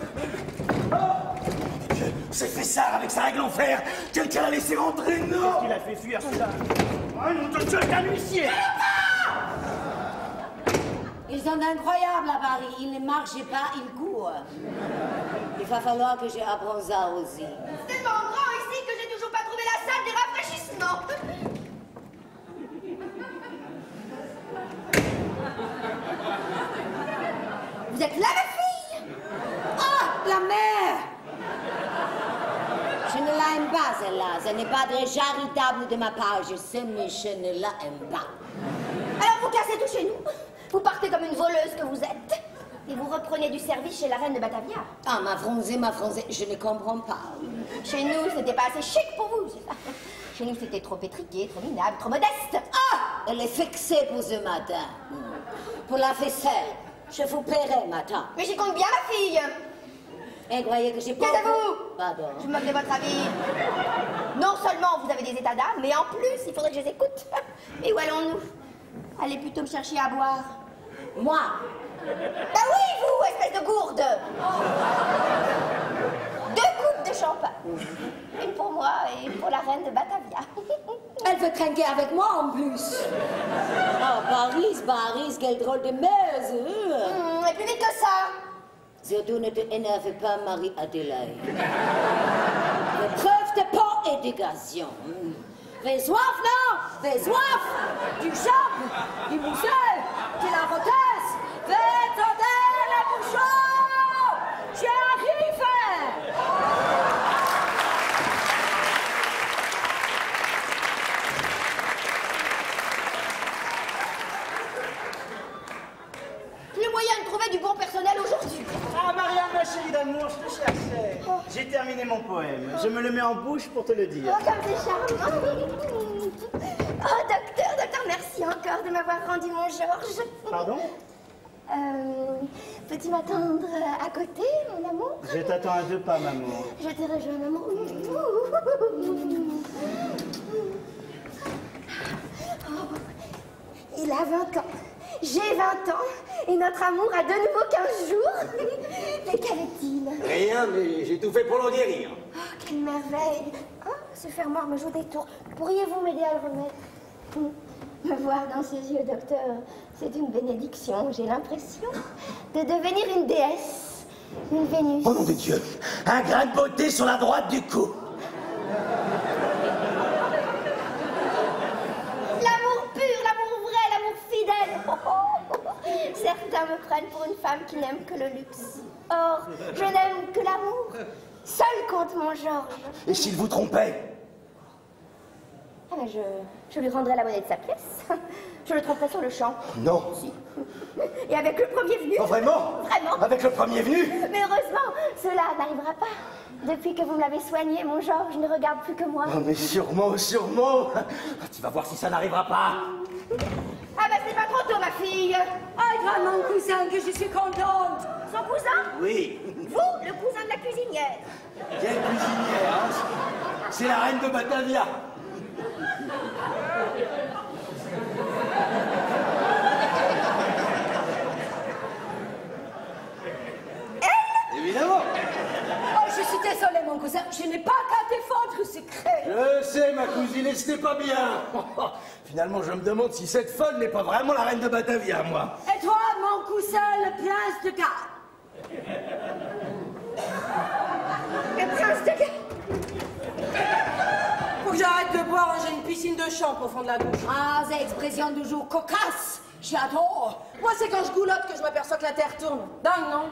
Oh, c'est Fessard avec sa règle en fer. Quelqu'un l'a laissé rentrer, non. Il a fait fuir celui-là. Oh, nom de Dieu, un huissier. Ils sont incroyables à Paris. Ils ne marchent pas, ils courent. Il va falloir que j'apprenne ça aussi. C'est tellement grand ici que j'ai toujours pas trouvé la salle des rafraîchissements. Vous êtes là, ma fille? Ah, la mère! Je ne l'aime pas, celle-là. Ce n'est pas très charitable de ma part. Je sais, mais je ne l'aime pas. Alors vous cassez tout chez nous. Vous partez comme une voleuse que vous êtes. Et vous reprenez du service chez la reine de Batavia. Ah, ma français, je ne comprends pas. Chez nous, c'était pas assez chic pour vous, c'est ça. Chez nous, c'était trop étriqué, trop minable, trop modeste. Ah! Elle est fixée pour ce matin. Pour la faisselle. Je vous paierai, madame. Mais j'y compte bien, ma fille. Et croyez que j'ai pas... Taisez-vous! Pardon. Je me moque de votre avis. Non seulement vous avez des états d'âme, mais en plus, il faudrait que je les écoute. Et où allons-nous? Allez plutôt me chercher à boire. Moi? Bah oui, vous, espèce de gourde! 2 coupes de champagne. Une pour moi et une pour la reine de Batavia. Elle veut trinquer avec moi en plus. Oh, Paris, quelle drôle de meuse. Et plus vite que ça. Surtout ne te énerve pas, Marie-Adélaïde. Preuve de pas et d'égation. Fais soif, non? Fais soif! Du choc, du moussel, de la rotasse. Fais tenter la bouchon! J'arrive! Le moyen de trouver du bon personnel aujourd'hui. Ah, Marianne, ma chérie d'amour, je te cherchais. J'ai terminé mon poème. Je me le mets en bouche pour te le dire. Oh, comme c'est charmant. Oh, docteur, merci encore de m'avoir rendu mon Georges. Pardon? Peux-tu m'attendre à côté, mon amour? Je t'attends à 2 pas, maman. Je te rejoins, maman. Oh, il a 20 ans. J'ai 20 ans. Et notre amour a de nouveau 15 jours. Mais qu'avait-il? Rien, mais j'ai tout fait pour l'en guérir. Oh, quelle merveille. Oh, ce fermoir me joue des tours. Pourriez-vous m'aider à le remettre? Me voir dans ses yeux, docteur, c'est une bénédiction. J'ai l'impression de devenir une déesse, une Vénus. Oh nom de Dieu, un grain de beauté sur la droite du cou. L'amour pur, l'amour vrai, l'amour fidèle. Oh, oh, oh. Certains me prennent pour une femme qui n'aime que le luxe. Or, je n'aime que l'amour. Seul compte mon Georges. Et s'il vous trompait? Ah ben je lui rendrai la monnaie de sa pièce. Je le tromperai sur le champ. Non. Si. Et avec le premier venu. Oh, vraiment? Vraiment. Avec le premier venu? Mais heureusement, cela n'arrivera pas. Depuis que vous me l'avez soigné, mon Georges ne regarde plus que moi. Oh, mais sûrement. Tu vas voir si ça n'arrivera pas. Ah ben c'est pas trop tôt, ma fille. Oh, toi, mon cousin, que je suis contente. Son cousin? Oui. Vous, le cousin de la cuisinière. Quelle cuisinière, hein? C'est la reine de Batavia. Elle? Évidemment. Oh, je suis désolée, mon cousin. Je n'ai pas qu'à défendre ce secret. Je sais, ma cousine, et ce n'est pas bien. Finalement, je me demande si cette folle n'est pas vraiment la reine de Batavia, moi. Et toi, mon cousin, le prince de Galles. Le prince de Galles. Faut que j'arrête de boire, j'ai une piscine de champ au fond de la douche. Ah, c'est expression du jour cocasse. J'adore. Moi, c'est quand je goulotte que je m'aperçois que la terre tourne. Dingue, non?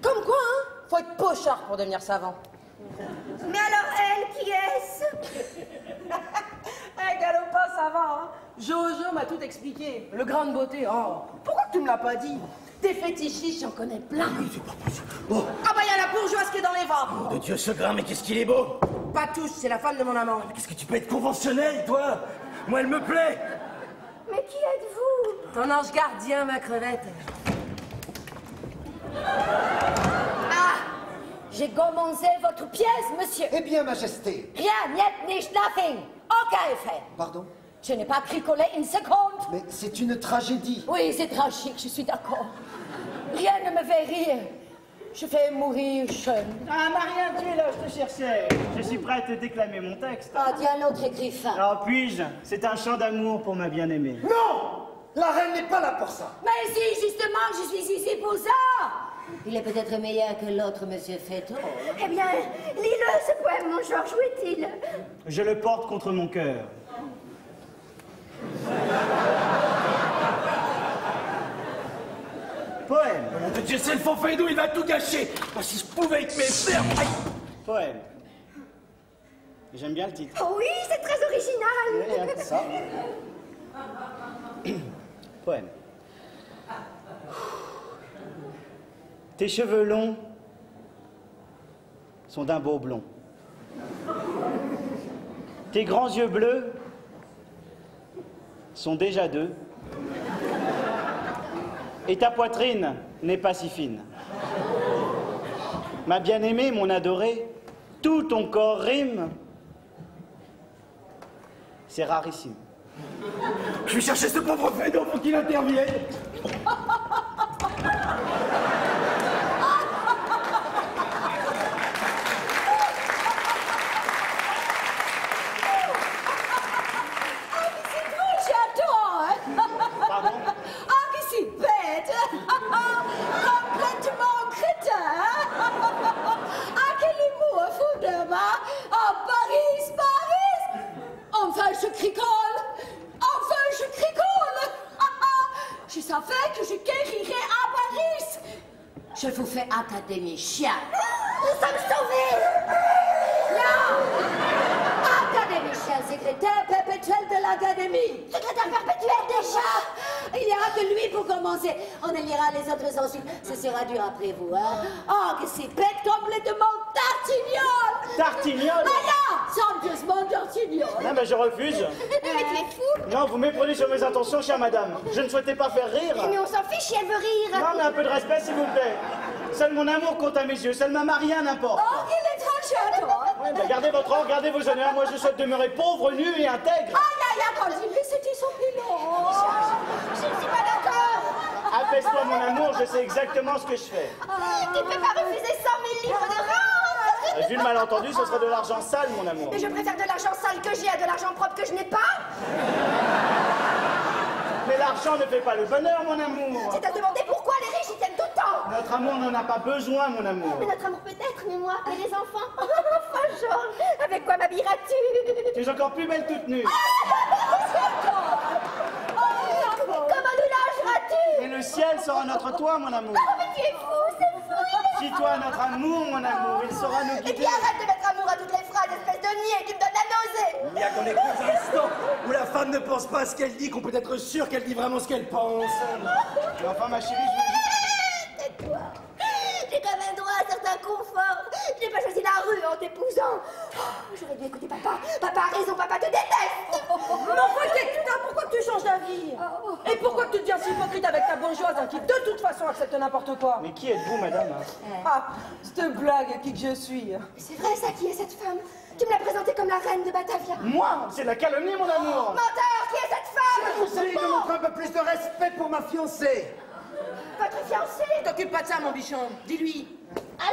Comme quoi, hein? Faut être pochard pour devenir savant. Mais alors elle, qui est-ce? Eh, Galopin, ça va, hein? Jojo m'a tout expliqué. Le grain de beauté, oh. Pourquoi tu me l'as pas dit? Des fétichistes, j'en connais plein. C'est pas possible. Oh, Ah bah, y a la bourgeoise qui est dans les vents. de Dieu, ce grain, mais qu'est-ce qu'il est beau. Pas tous, c'est la femme de mon amant. Qu'est-ce que tu peux être conventionnel, toi? Moi, elle me plaît. Mais qui êtes-vous? Ton ange gardien, ma crevette. Ah, j'ai commencé votre pièce, monsieur. Eh bien, Majesté. Rien, niet, nicht, nothing. Aucun effet. Pardon? Je n'ai pas tricolé une seconde. Mais c'est une tragédie. Oui, c'est tragique, je suis d'accord. Rien ne me fait rire. Je fais mourir jeune. Ah, Marianne, tu es là, je te cherchais. Je suis prêt à te déclamer mon texte. Ah, tiens, notre écrivain. Alors, puis-je? C'est un chant d'amour pour ma bien-aimée. Non! La reine n'est pas là pour ça. Mais si, justement, je suis ici pour ça. Il est peut-être meilleur que l'autre, monsieur Féto. Eh bien, lis-le, ce poème, mon Georges, où est-il? Je le porte contre mon cœur. Poème. Mon de Dieu, c'est le Fanfredo, il va tout gâcher. Moi, si je pouvais être mes frères. Aïe. Poème. J'aime bien le titre. Oh oui, c'est très original. Et ça. Poème. Tes cheveux longs sont d'un beau blond. Tes grands yeux bleus sont déjà deux. Et ta poitrine n'est pas si fine. Ma bien-aimée, mon adoré, tout ton corps rime. C'est rarissime. Je vais chercher ce pauvre Fédon pour qu'il intervienne. Pardon? Ah, que c'est bête! Complètement crétin! Ah, quel humour fondamentaire! Ah, Paris! Enfin, je cricole! Je savais que je guérirais à Paris! Je vous fais académie chien! Nous sommes sauvés! Non! Académie chien, secrétaire perpétuel de l'académie! Secrétaire perpétuel déjà! Il n'y aura que lui pour commencer. On élira les autres ensuite. Ce sera dur après vous, hein? Oh, que c'est bête complètement tartignol! Tartignol? Ah non! Sérieusement tartignol! Non, mais je refuse. Mais tu es fou. Non, vous méprenez sur mes intentions, chère madame. Je ne souhaitais pas faire rire. Mais on s'en fiche si elle veut rire. Non, mais un peu de respect, s'il vous plaît. Seul mon amour compte à mes yeux. Seul ma rien n'importe. Oh, qu'il est trop chouette! Ouais, bah, gardez votre or, gardez vos honneurs. Moi, je souhaite demeurer pauvre, nu et intègre. Aïe, attendez, mais c'était son pilon! Je ne suis pas d'accord. Apaise-toi, mon amour, je sais exactement ce que je fais. Tu ne peux pas refuser 100 000 livres de rente. Vu le malentendu, ce serait de l'argent sale, mon amour. Mais je préfère de l'argent sale que j'ai à de l'argent propre que je n'ai pas. Mais l'argent ne fait pas le bonheur, mon amour. C'est à se demander pourquoi les riches y tiennent autant. Notre amour n'en a pas besoin, mon amour. Mais notre amour peut-être, mais moi, et les enfants. Enfin, Georges, avec quoi m'habilleras-tu? Tu es encore plus belle toute nue. Comment nous lâcheras-tu? Et le ciel sera notre toit, mon amour. Oh, mais tu es fou, c'est fou. Fie-toi à notre amour, mon amour. Il saura nous Et guider. puis arrête de mettre amour à toutes les phrases, espèce de niais, tu me donnes la nausée. Il n'y a qu'en quelques instants où la femme ne pense pas à ce qu'elle dit qu'on peut être sûr qu'elle dit vraiment ce qu'elle pense. Mais enfin, ma chérie, je vous dis... Tais-toi. J'ai quand même droit à certains conforts. Je n'ai pas choisi la rue en t'épousant. Oh, j'aurais dû écouter papa. Papa a raison, papa te déteste. Mais enfin, Putain, pourquoi tu changes d'avis? Et pourquoi tu deviens si hypocrite avec ta bourgeoise hein, qui de toute façon accepte n'importe quoi? Mais qui êtes-vous, madame? Ah, cette blague qui que je suis. C'est vrai ça, qui est cette femme? Tu me l'as présentée comme la reine de Batavia. Moi? C'est de la calomnie, mon amour. Menteur, qui est cette femme? Je vous prie de montrer un peu plus de respect pour ma fiancée. Votre fiancée? T'occupe pas de ça, mon bichon. Dis-lui.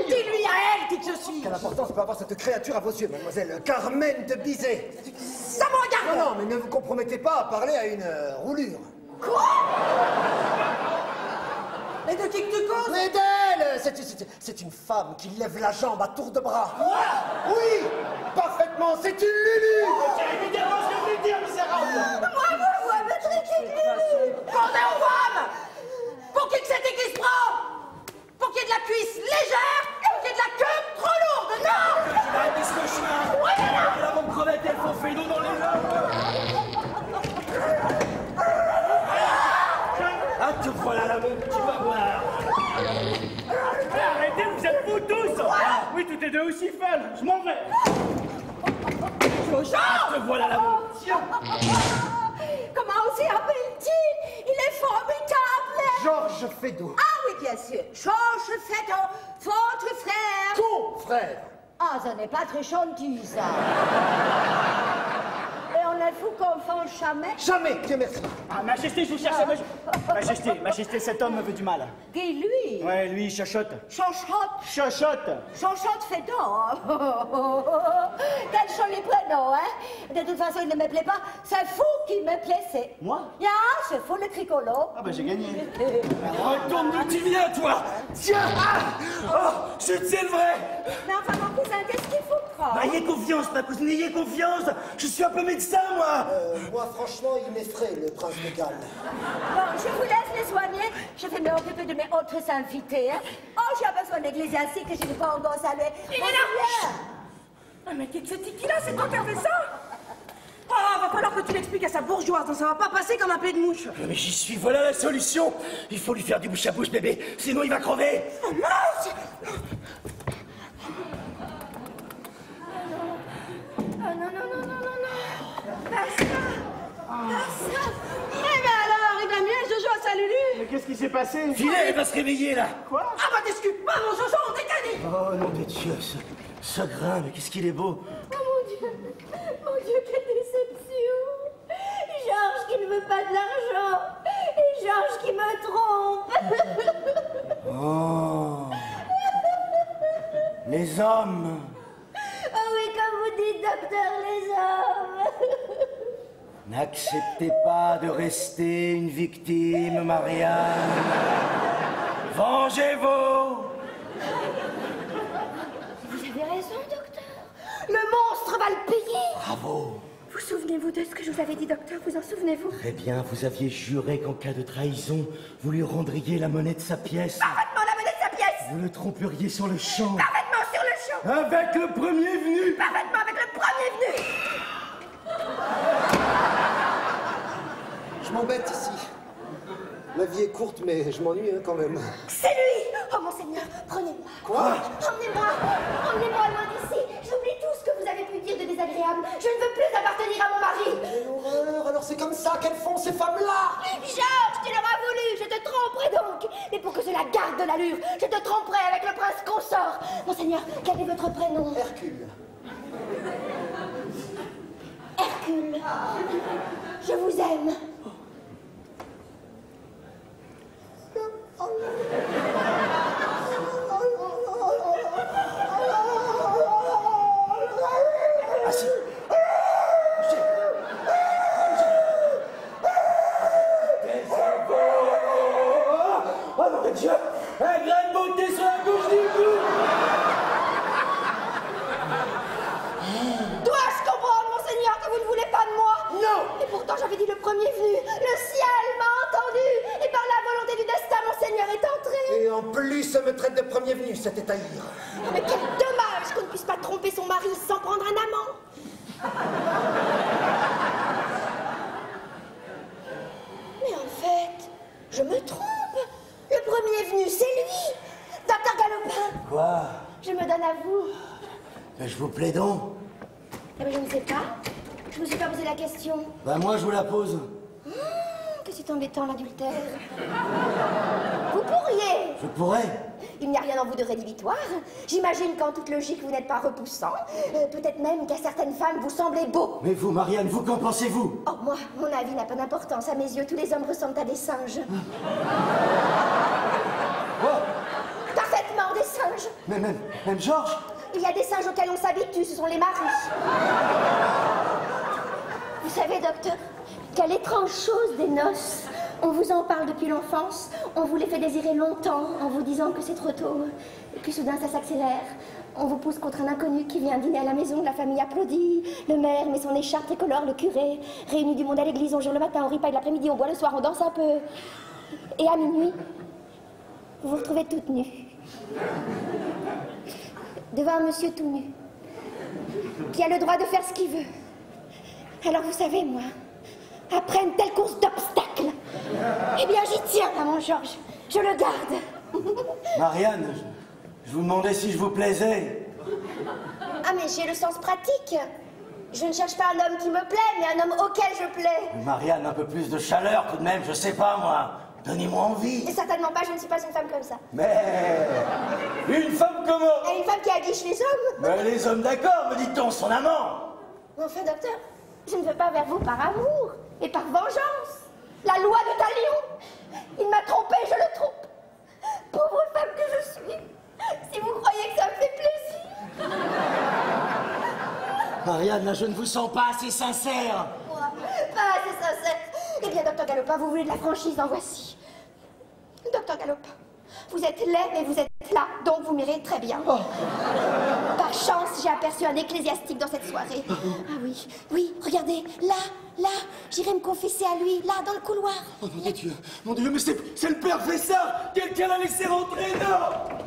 Dis-lui à elle qui que je suis. Quelle importance peut avoir cette créature à vos yeux, mademoiselle Carmen de Bizet? Ça me regarde. Non, mais ne vous compromettez pas à parler à une roulure. Et de qui que tu causes? Mais d'elle! C'est une femme qui lève la jambe à tour de bras. Oui! Parfaitement, c'est une Lulu! Évidemment, ce que vous voulez dire, misérable. Moi, me traiter de Lulu. Bordel aux femmes! Pour qui que c'était qui se prend? Pour qu'il y ait de la cuisse légère, pour qu'il y ait de la queue trop lourde, non! Arrête ce cauchemar. La bombe crevette, elle font Fédon dans les jambes. Ah, te voilà la bombe, tu vas voir. Arrêtez, vous êtes fous tous. Oui, toutes les deux aussi folles. Je m'en vais. Ah, te voilà la bombe. Comment aussi appelle-t-il? Il est formidable! Georges Feydeau. Ah oui, bien sûr. Georges Feydeau, votre frère. Ton frère. Ah, ça n'est pas très gentil, ça. Et on ne vous confond jamais. Jamais, Dieu merci. Ah, Majesté, je vous cherche. Majesté, cet homme me veut du mal. Qui, lui? Ouais, lui, il chuchote. Chochotte. Chuchote. Chochotte Feydeau. Quel joli prénom, hein? De toute façon, il ne me plaît pas. C'est vous qui me plaisez. Moi? Ya, c'est vous le cricolo. Ah, bah, j'ai gagné. Retourne d'où tu viens, toi. Tiens. Oh, je tiens le vrai. Mais enfin, mon cousin, qu'est-ce qu'il faut prendre? Ayez confiance, ma cousine, ayez confiance. Je suis un peu médecin, moi. Moi, franchement, il m'effraie, le prince de Galles. Bon, je vous laisse les soigner. Je vais m'occuper de mes autres invités. Hein. Oh, j'ai besoin d'ecclésiastique que je n'ai pas encore salué. Il est là. Ah, mais qu'est-ce que c'est qui là? C'est toi qui as fait ça? Ah, va falloir que tu l'expliques à sa bourgeoise, ça va pas passer comme un peu de mouche. Mais j'y suis, voilà la solution. Il faut lui faire du bouche à bouche, bébé. Sinon, il va crever. Oh, mince! Oh non. Pas ça. Eh ben alors, il va mieux, Jojo à sa Lulu. Mais qu'est-ce qui s'est passé? Filet, elle va se réveiller, là. Quoi? Ah bah, qu'est-ce bouscule pas mon Jojo, on décale. Oh, nom de Dieu, ce grain, mais qu'est-ce qu'il est beau. Oh mon Dieu, quelle déception. Georges qui ne veut pas de l'argent. Et Georges qui me trompe. Oh. Les hommes. Oh oui, comme vous dites, docteur, les hommes. N'acceptez pas de rester une victime, Marianne. Vengez-vous. Vous avez raison, docteur. Le monstre va le payer. Bravo. Vous souvenez-vous de ce que je vous avais dit, docteur? Vous en souvenez-vous? Très bien, vous aviez juré qu'en cas de trahison, vous lui rendriez la monnaie de sa pièce. Parfaitement la monnaie de sa pièce. Vous le tromperiez sur le champ. Parfaitement sur le champ. Avec le premier venu. Parfaitement avec le premier venu. Je m'embête ici. La vie est courte, mais je m'ennuie hein, quand même. C'est lui. Oh, monseigneur, prenez-moi. Quoi? Emmenez-moi. Emmenez-moi loin d'ici. J'oublie tout ce que vous avez pu dire de désagréable. Je ne veux plus appartenir à mon mari. Quelle horreur! Alors c'est comme ça qu'elles font ces femmes-là! Georges, tu l'auras voulu. Je te tromperai donc. Mais pour que cela garde de l'allure, je te tromperai avec le prince consort. Monseigneur, quel est votre prénom? Hercule. Hercule. Je vous aime. Assis. Oh mon Dieu! Un grain de beauté sur la gauche du cou! Dois-je comprendre, monseigneur, que vous ne voulez pas de moi? Non! Et pourtant j'avais dit le premier venu. Le ciel m'a entendu. Et par la volonté du destin, mon Seigneur est entré. Et en plus, elle me traite de premier venu, c'était à haïr. Mais quel dommage qu'on ne puisse pas tromper son mari sans prendre un amant. Mais en fait, je me trompe. Le premier venu, c'est lui. Docteur Galopin. Quoi? Je me donne à vous. Que je vous plaît donc? Eh bien, je ne sais pas. Je me suis pas posé la question. Bah moi je vous la pose. Que c'est embêtant l'adultère. Vous pourriez. Je pourrais. Il n'y a rien en vous de rédhibitoire. J'imagine qu'en toute logique, vous n'êtes pas repoussant. Peut-être même qu'à certaines femmes, vous semblez beau. Mais vous, Marianne, vous qu'en pensez-vous? Oh, moi, mon avis n'a pas d'importance. À mes yeux, tous les hommes ressemblent à des singes. Oh, Parfaitement, des singes. mais même Georges? Il y a des singes auxquels on s'habitue, ce sont les maris. Vous savez, docteur, quelle étrange chose des noces. On vous en parle depuis l'enfance, on vous les fait désirer longtemps en vous disant que c'est trop tôt. Et puis soudain, ça s'accélère. On vous pousse contre un inconnu qui vient dîner à la maison, la famille applaudit, le maire met son écharpe tricolore, le curé, réunit du monde à l'église, on jure le matin, on ripaille l'après-midi, on boit le soir, on danse un peu. Et à minuit, vous vous retrouvez toute nue. Devant un monsieur tout nu, qui a le droit de faire ce qu'il veut. Alors vous savez, moi, après une telle course d'obstacles, eh bien j'y tiens à mon Georges, je le garde. Marianne, je vous demandais si je vous plaisais. Ah mais j'ai le sens pratique. Je ne cherche pas un homme qui me plaît, mais un homme auquel je plais. Marianne, un peu plus de chaleur tout de même, je sais pas moi. Donnez-moi envie. Et certainement pas, je ne suis pas une femme comme ça. Mais... Une femme comment? Et une femme qui aguiche les hommes. Mais les hommes d'accord, me dit-on, son amant. Enfin, docteur, je ne veux pas vers vous par amour et par vengeance. La loi de Talion. Il m'a trompé, je le trompe. Pauvre femme que je suis. Si vous croyez que ça me fait plaisir. Marianne, là, je ne vous sens pas assez sincère. Moi, pas assez sincère. Eh bien, docteur Galopin, vous voulez de la franchise, en voici. Docteur Galopin, vous êtes laid, mais vous êtes là, donc vous m'irez très bien. Oh. Par chance, j'ai aperçu un ecclésiastique dans cette soirée. Ah oui, oui, regardez, là, j'irai me confesser à lui, là, dans le couloir. Oh mon Dieu, mais c'est le père Fessard. Quelqu'un l'a laissé rentrer, non?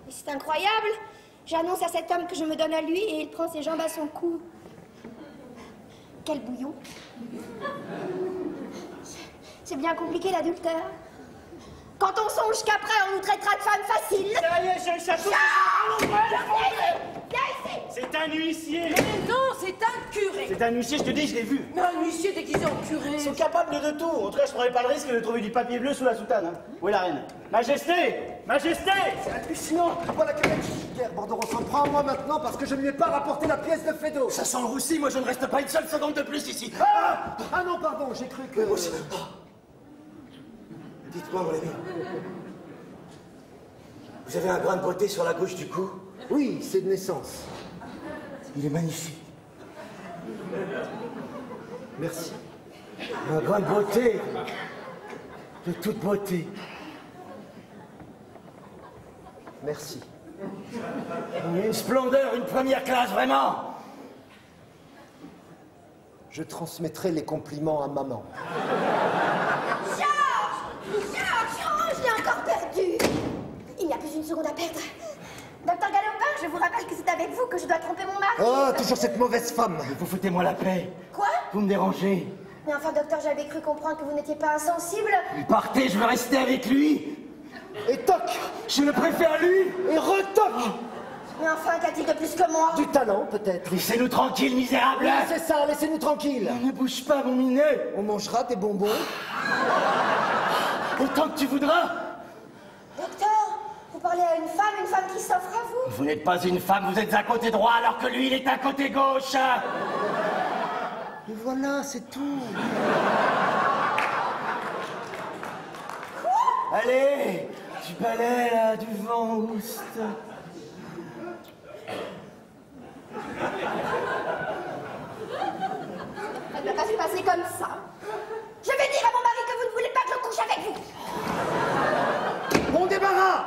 Mais c'est incroyable. J'annonce à cet homme que je me donne à lui et il prend ses jambes à son cou. Quel bouillon. C'est bien compliqué l'adultère. Quand on songe qu'après on nous traitera de femmes faciles. Ça y est, j'ai le château. Viens ici. C'est un huissier. Mais non, c'est un curé. C'est un huissier, je te dis, je l'ai vu. Mais un huissier déguisé en curé. Ils sont capables de tout. En tout cas, je prendrais pas le risque de trouver du papier bleu sous la soutane. Hein. Où est la reine? Majesté! Majesté! C'est hallucinant. Voilà que Pierre Bordeaux s'en prend à moi maintenant parce que je ne lui ai pas rapporté la pièce de Fédo. Ça sent le roussi, moi je ne reste pas une seule seconde de plus ici. Ah non, pardon, j'ai cru que... Dites-moi, mon ami. Vous avez un grain de beauté sur la gauche du cou? Oui, c'est de naissance. Il est magnifique. Merci. Un grain de beauté. De toute beauté. Merci. Une splendeur, une première classe, vraiment. Je transmettrai les compliments à maman. Je l'ai encore perdu. Il n'y a plus une seconde à perdre. Docteur Galopin, je vous rappelle que c'est avec vous que je dois tromper mon mari. Oh, toujours cette mauvaise femme. Vous foutez-moi la paix. Quoi? Vous me dérangez. Mais enfin, docteur, j'avais cru comprendre que vous n'étiez pas insensible. Partez, je veux rester avec lui. Et toc. Je le préfère lui. Et retoc. Mais enfin, qu'a-t-il de plus que moi? Du talent, peut-être. Laissez-nous tranquilles, misérable. Oui, c'est ça, laissez-nous tranquilles. Ne bouge pas, mon minet. On mangera des bonbons. Autant que tu voudras. Docteur, vous parlez à une femme qui s'offre à vous. Vous n'êtes pas une femme, vous êtes à côté droit, alors que lui, il est à côté gauche. Et voilà, c'est tout. Allez, du balai, là, du vent, oust. Ça ne va pas se passer comme ça. Je vais dire à mon mari que vous ne voulez pas que je couche avec vous. Mon débarras.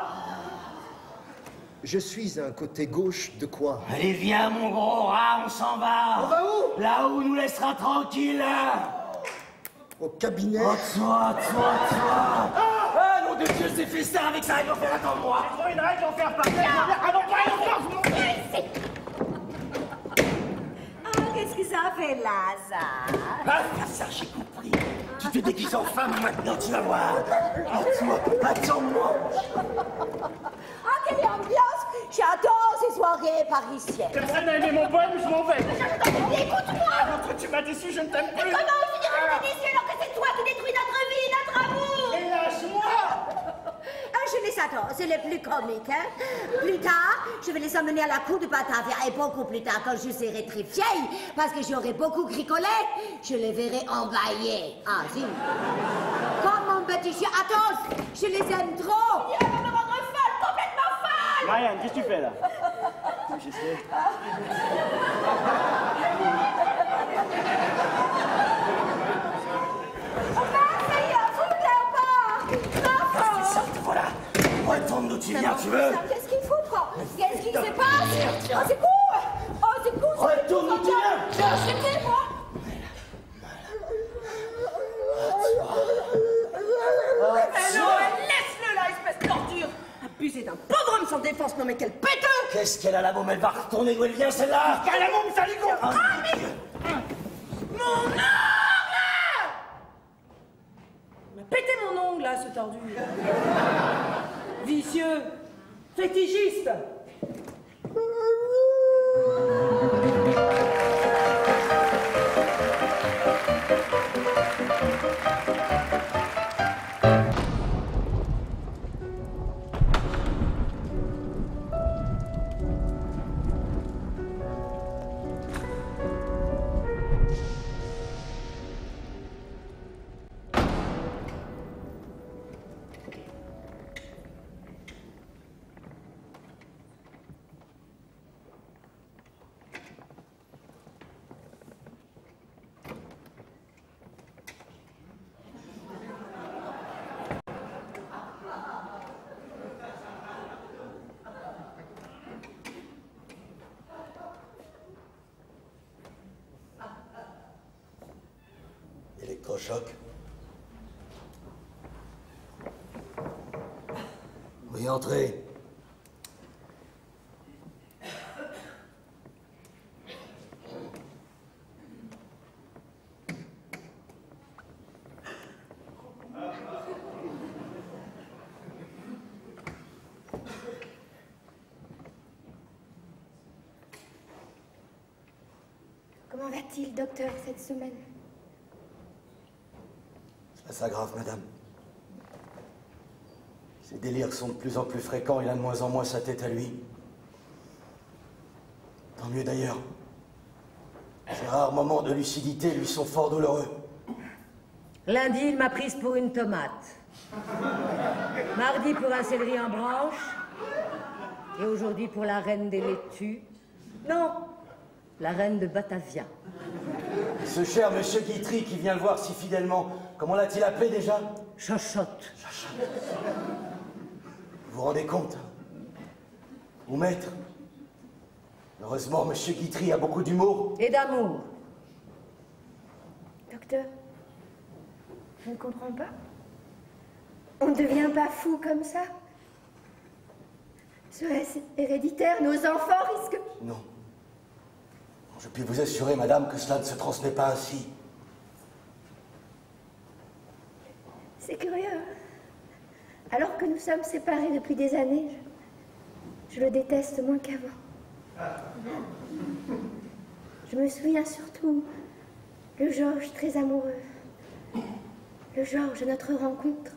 Je suis un côté gauche de quoi? Allez, viens, mon gros rat, on s'en va. On va où? Là où on nous laissera tranquille. Au cabinet. Oh, toi. Ah, nom de Dieu, c'est fait ça avec sa règle en fer, attends-moi. Une règle en fer par terre. Ah non, pas en fer, Ah, qu'est-ce que ça fait là, ça? Ah, ça, j'ai compris. Tu te déguises en femme maintenant, tu vas voir. Attends-moi. Ah, quelle ambiance! J'adore ces soirées parisiennes. Personne n'a aimé mon poème, je m'en vais. Écoute-moi. Quand tu m'as déçu, je ne t'aime plus. Comment on finira le délice alors que c'est toi qui détruis notre vie, notre amour? Et lâche-moi. Ah, je les adore, c'est les plus comiques, hein. Plus tard, je vais les emmener à la cour de Batavia, et beaucoup plus tard, quand je serai très vieille, parce que j'aurai beaucoup bricolé, je les verrai embailler. Ah, si. Comme mon petit chien, Athos, je les aime trop. Il va me rendre folle, complètement folle. Marianne, qu'est-ce que tu fais là? Je sais. Voilà. Retourne d'où tu viens, tu veux? Qu'est-ce qu'il faut, prendre? Qu'est-ce qui se passe? Oh, c'est cool! Oh, c'est cool! Retourne d'où tu viens! J'ai acheté, moi! Laisse-le là, espèce d'ordure. Abusé d'un pauvre homme sans défense, non mais quel péteux! Qu'est-ce qu'elle a la môme? Elle va retourner où elle vient, celle-là? Quelle môme, ça ligon. Mon ongle! Il m'a pété mon ongle là, ce tordu. Vicieux, fétichiste. Électrochoc. Oui, entrez. a-t-il, docteur, cette semaine? C'est pas ça grave, madame. Ses délires sont de plus en plus fréquents, il a de moins en moins sa tête à lui. Tant mieux d'ailleurs. Ces rares moments de lucidité lui sont fort douloureux. Lundi, il m'a prise pour une tomate. Mardi, pour un céleri en branche. Et aujourd'hui, pour la reine des laitues. Non, la reine de Batavia. Ce cher monsieur Guitry qui vient le voir si fidèlement, comment l'a-t-il appelé déjà? Chochotte. Vous vous rendez compte? Mon maître? Heureusement, monsieur Guitry a beaucoup d'humour. Et d'amour. Docteur, je ne comprends pas. On ne devient pas fou comme ça. Serait-ce héréditaire? Nos enfants risquent... Non. Je puis vous assurer, madame, que cela ne se transmet pas ainsi. C'est curieux. Alors que nous sommes séparés depuis des années, je le déteste moins qu'avant. Je me souviens surtout le Georges très amoureux. Le Georges de notre rencontre.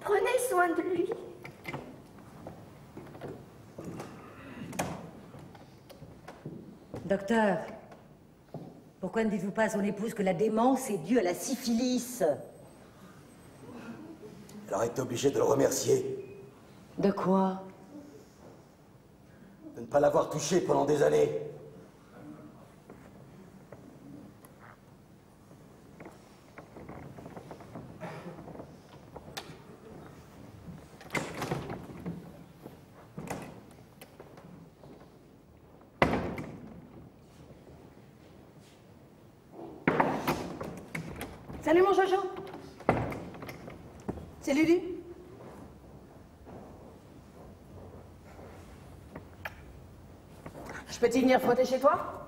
Prenez soin de lui. Docteur, pourquoi ne dites-vous pas à son épouse que la démence est due à la syphilis? Elle aurait été obligée de le remercier. De quoi? De ne pas l'avoir touché pendant des années. Salut mon Jojo. C'est Lulu. Je peux t'y venir frotter chez toi?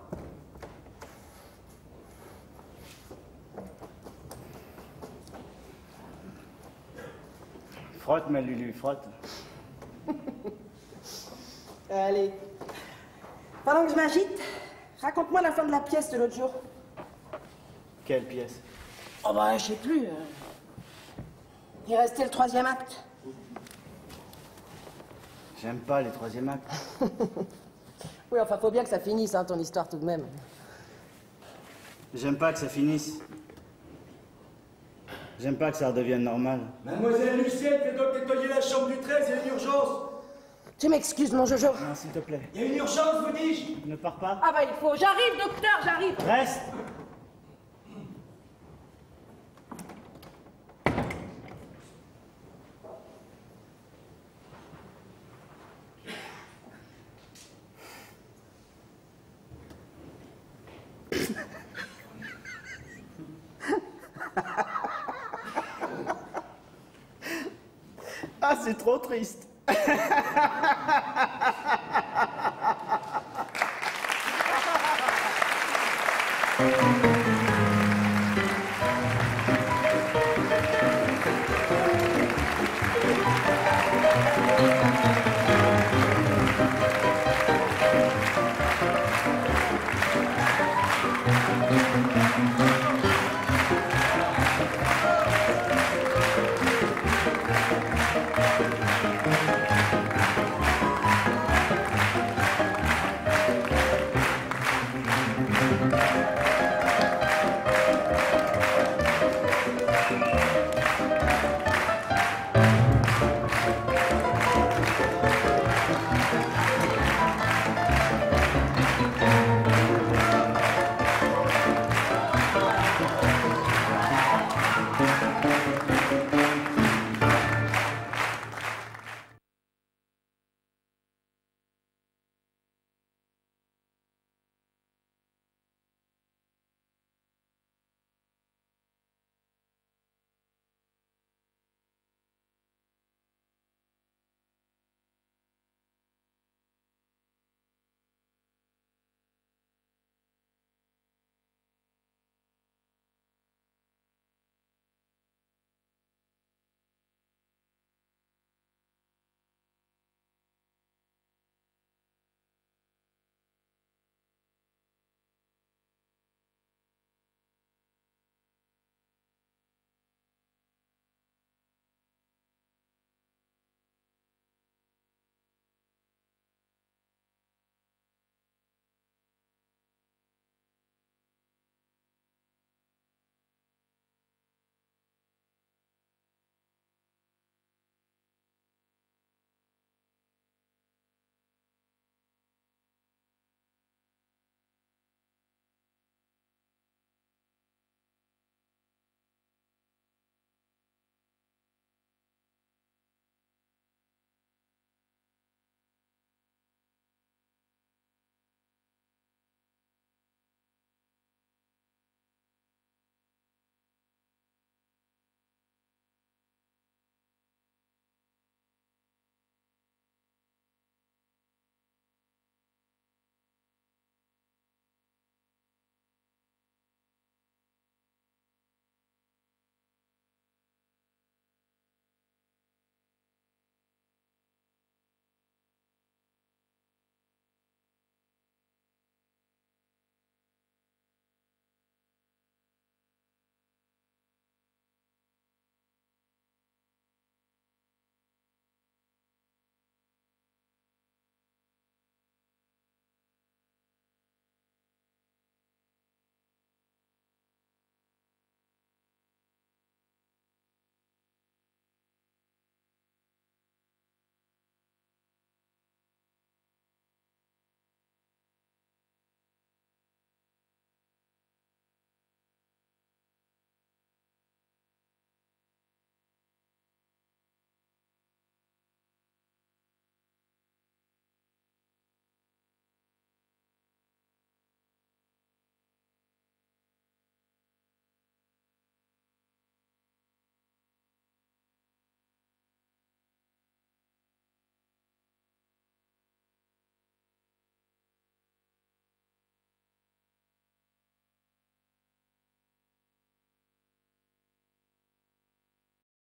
Frotte, ma Lulu, frotte. Allez. Pendant que je m'agite, raconte-moi la fin de la pièce de l'autre jour. Quelle pièce? Oh bah, je sais plus. Il restait le 3e acte. J'aime pas les 3e actes. Oui, enfin, faut bien que ça finisse, hein, ton histoire tout de même. J'aime pas que ça finisse. J'aime pas que ça redevienne normal. Mademoiselle Lucienne fait donc nettoyer la chambre du 13, il y a une urgence. Tu m'excuses, mon Jojo. Non, s'il te plaît. Il y a une urgence, vous dis-je. Ne pars pas. Ah bah, il faut. J'arrive, docteur, j'arrive. Reste. Ah, c'est trop triste.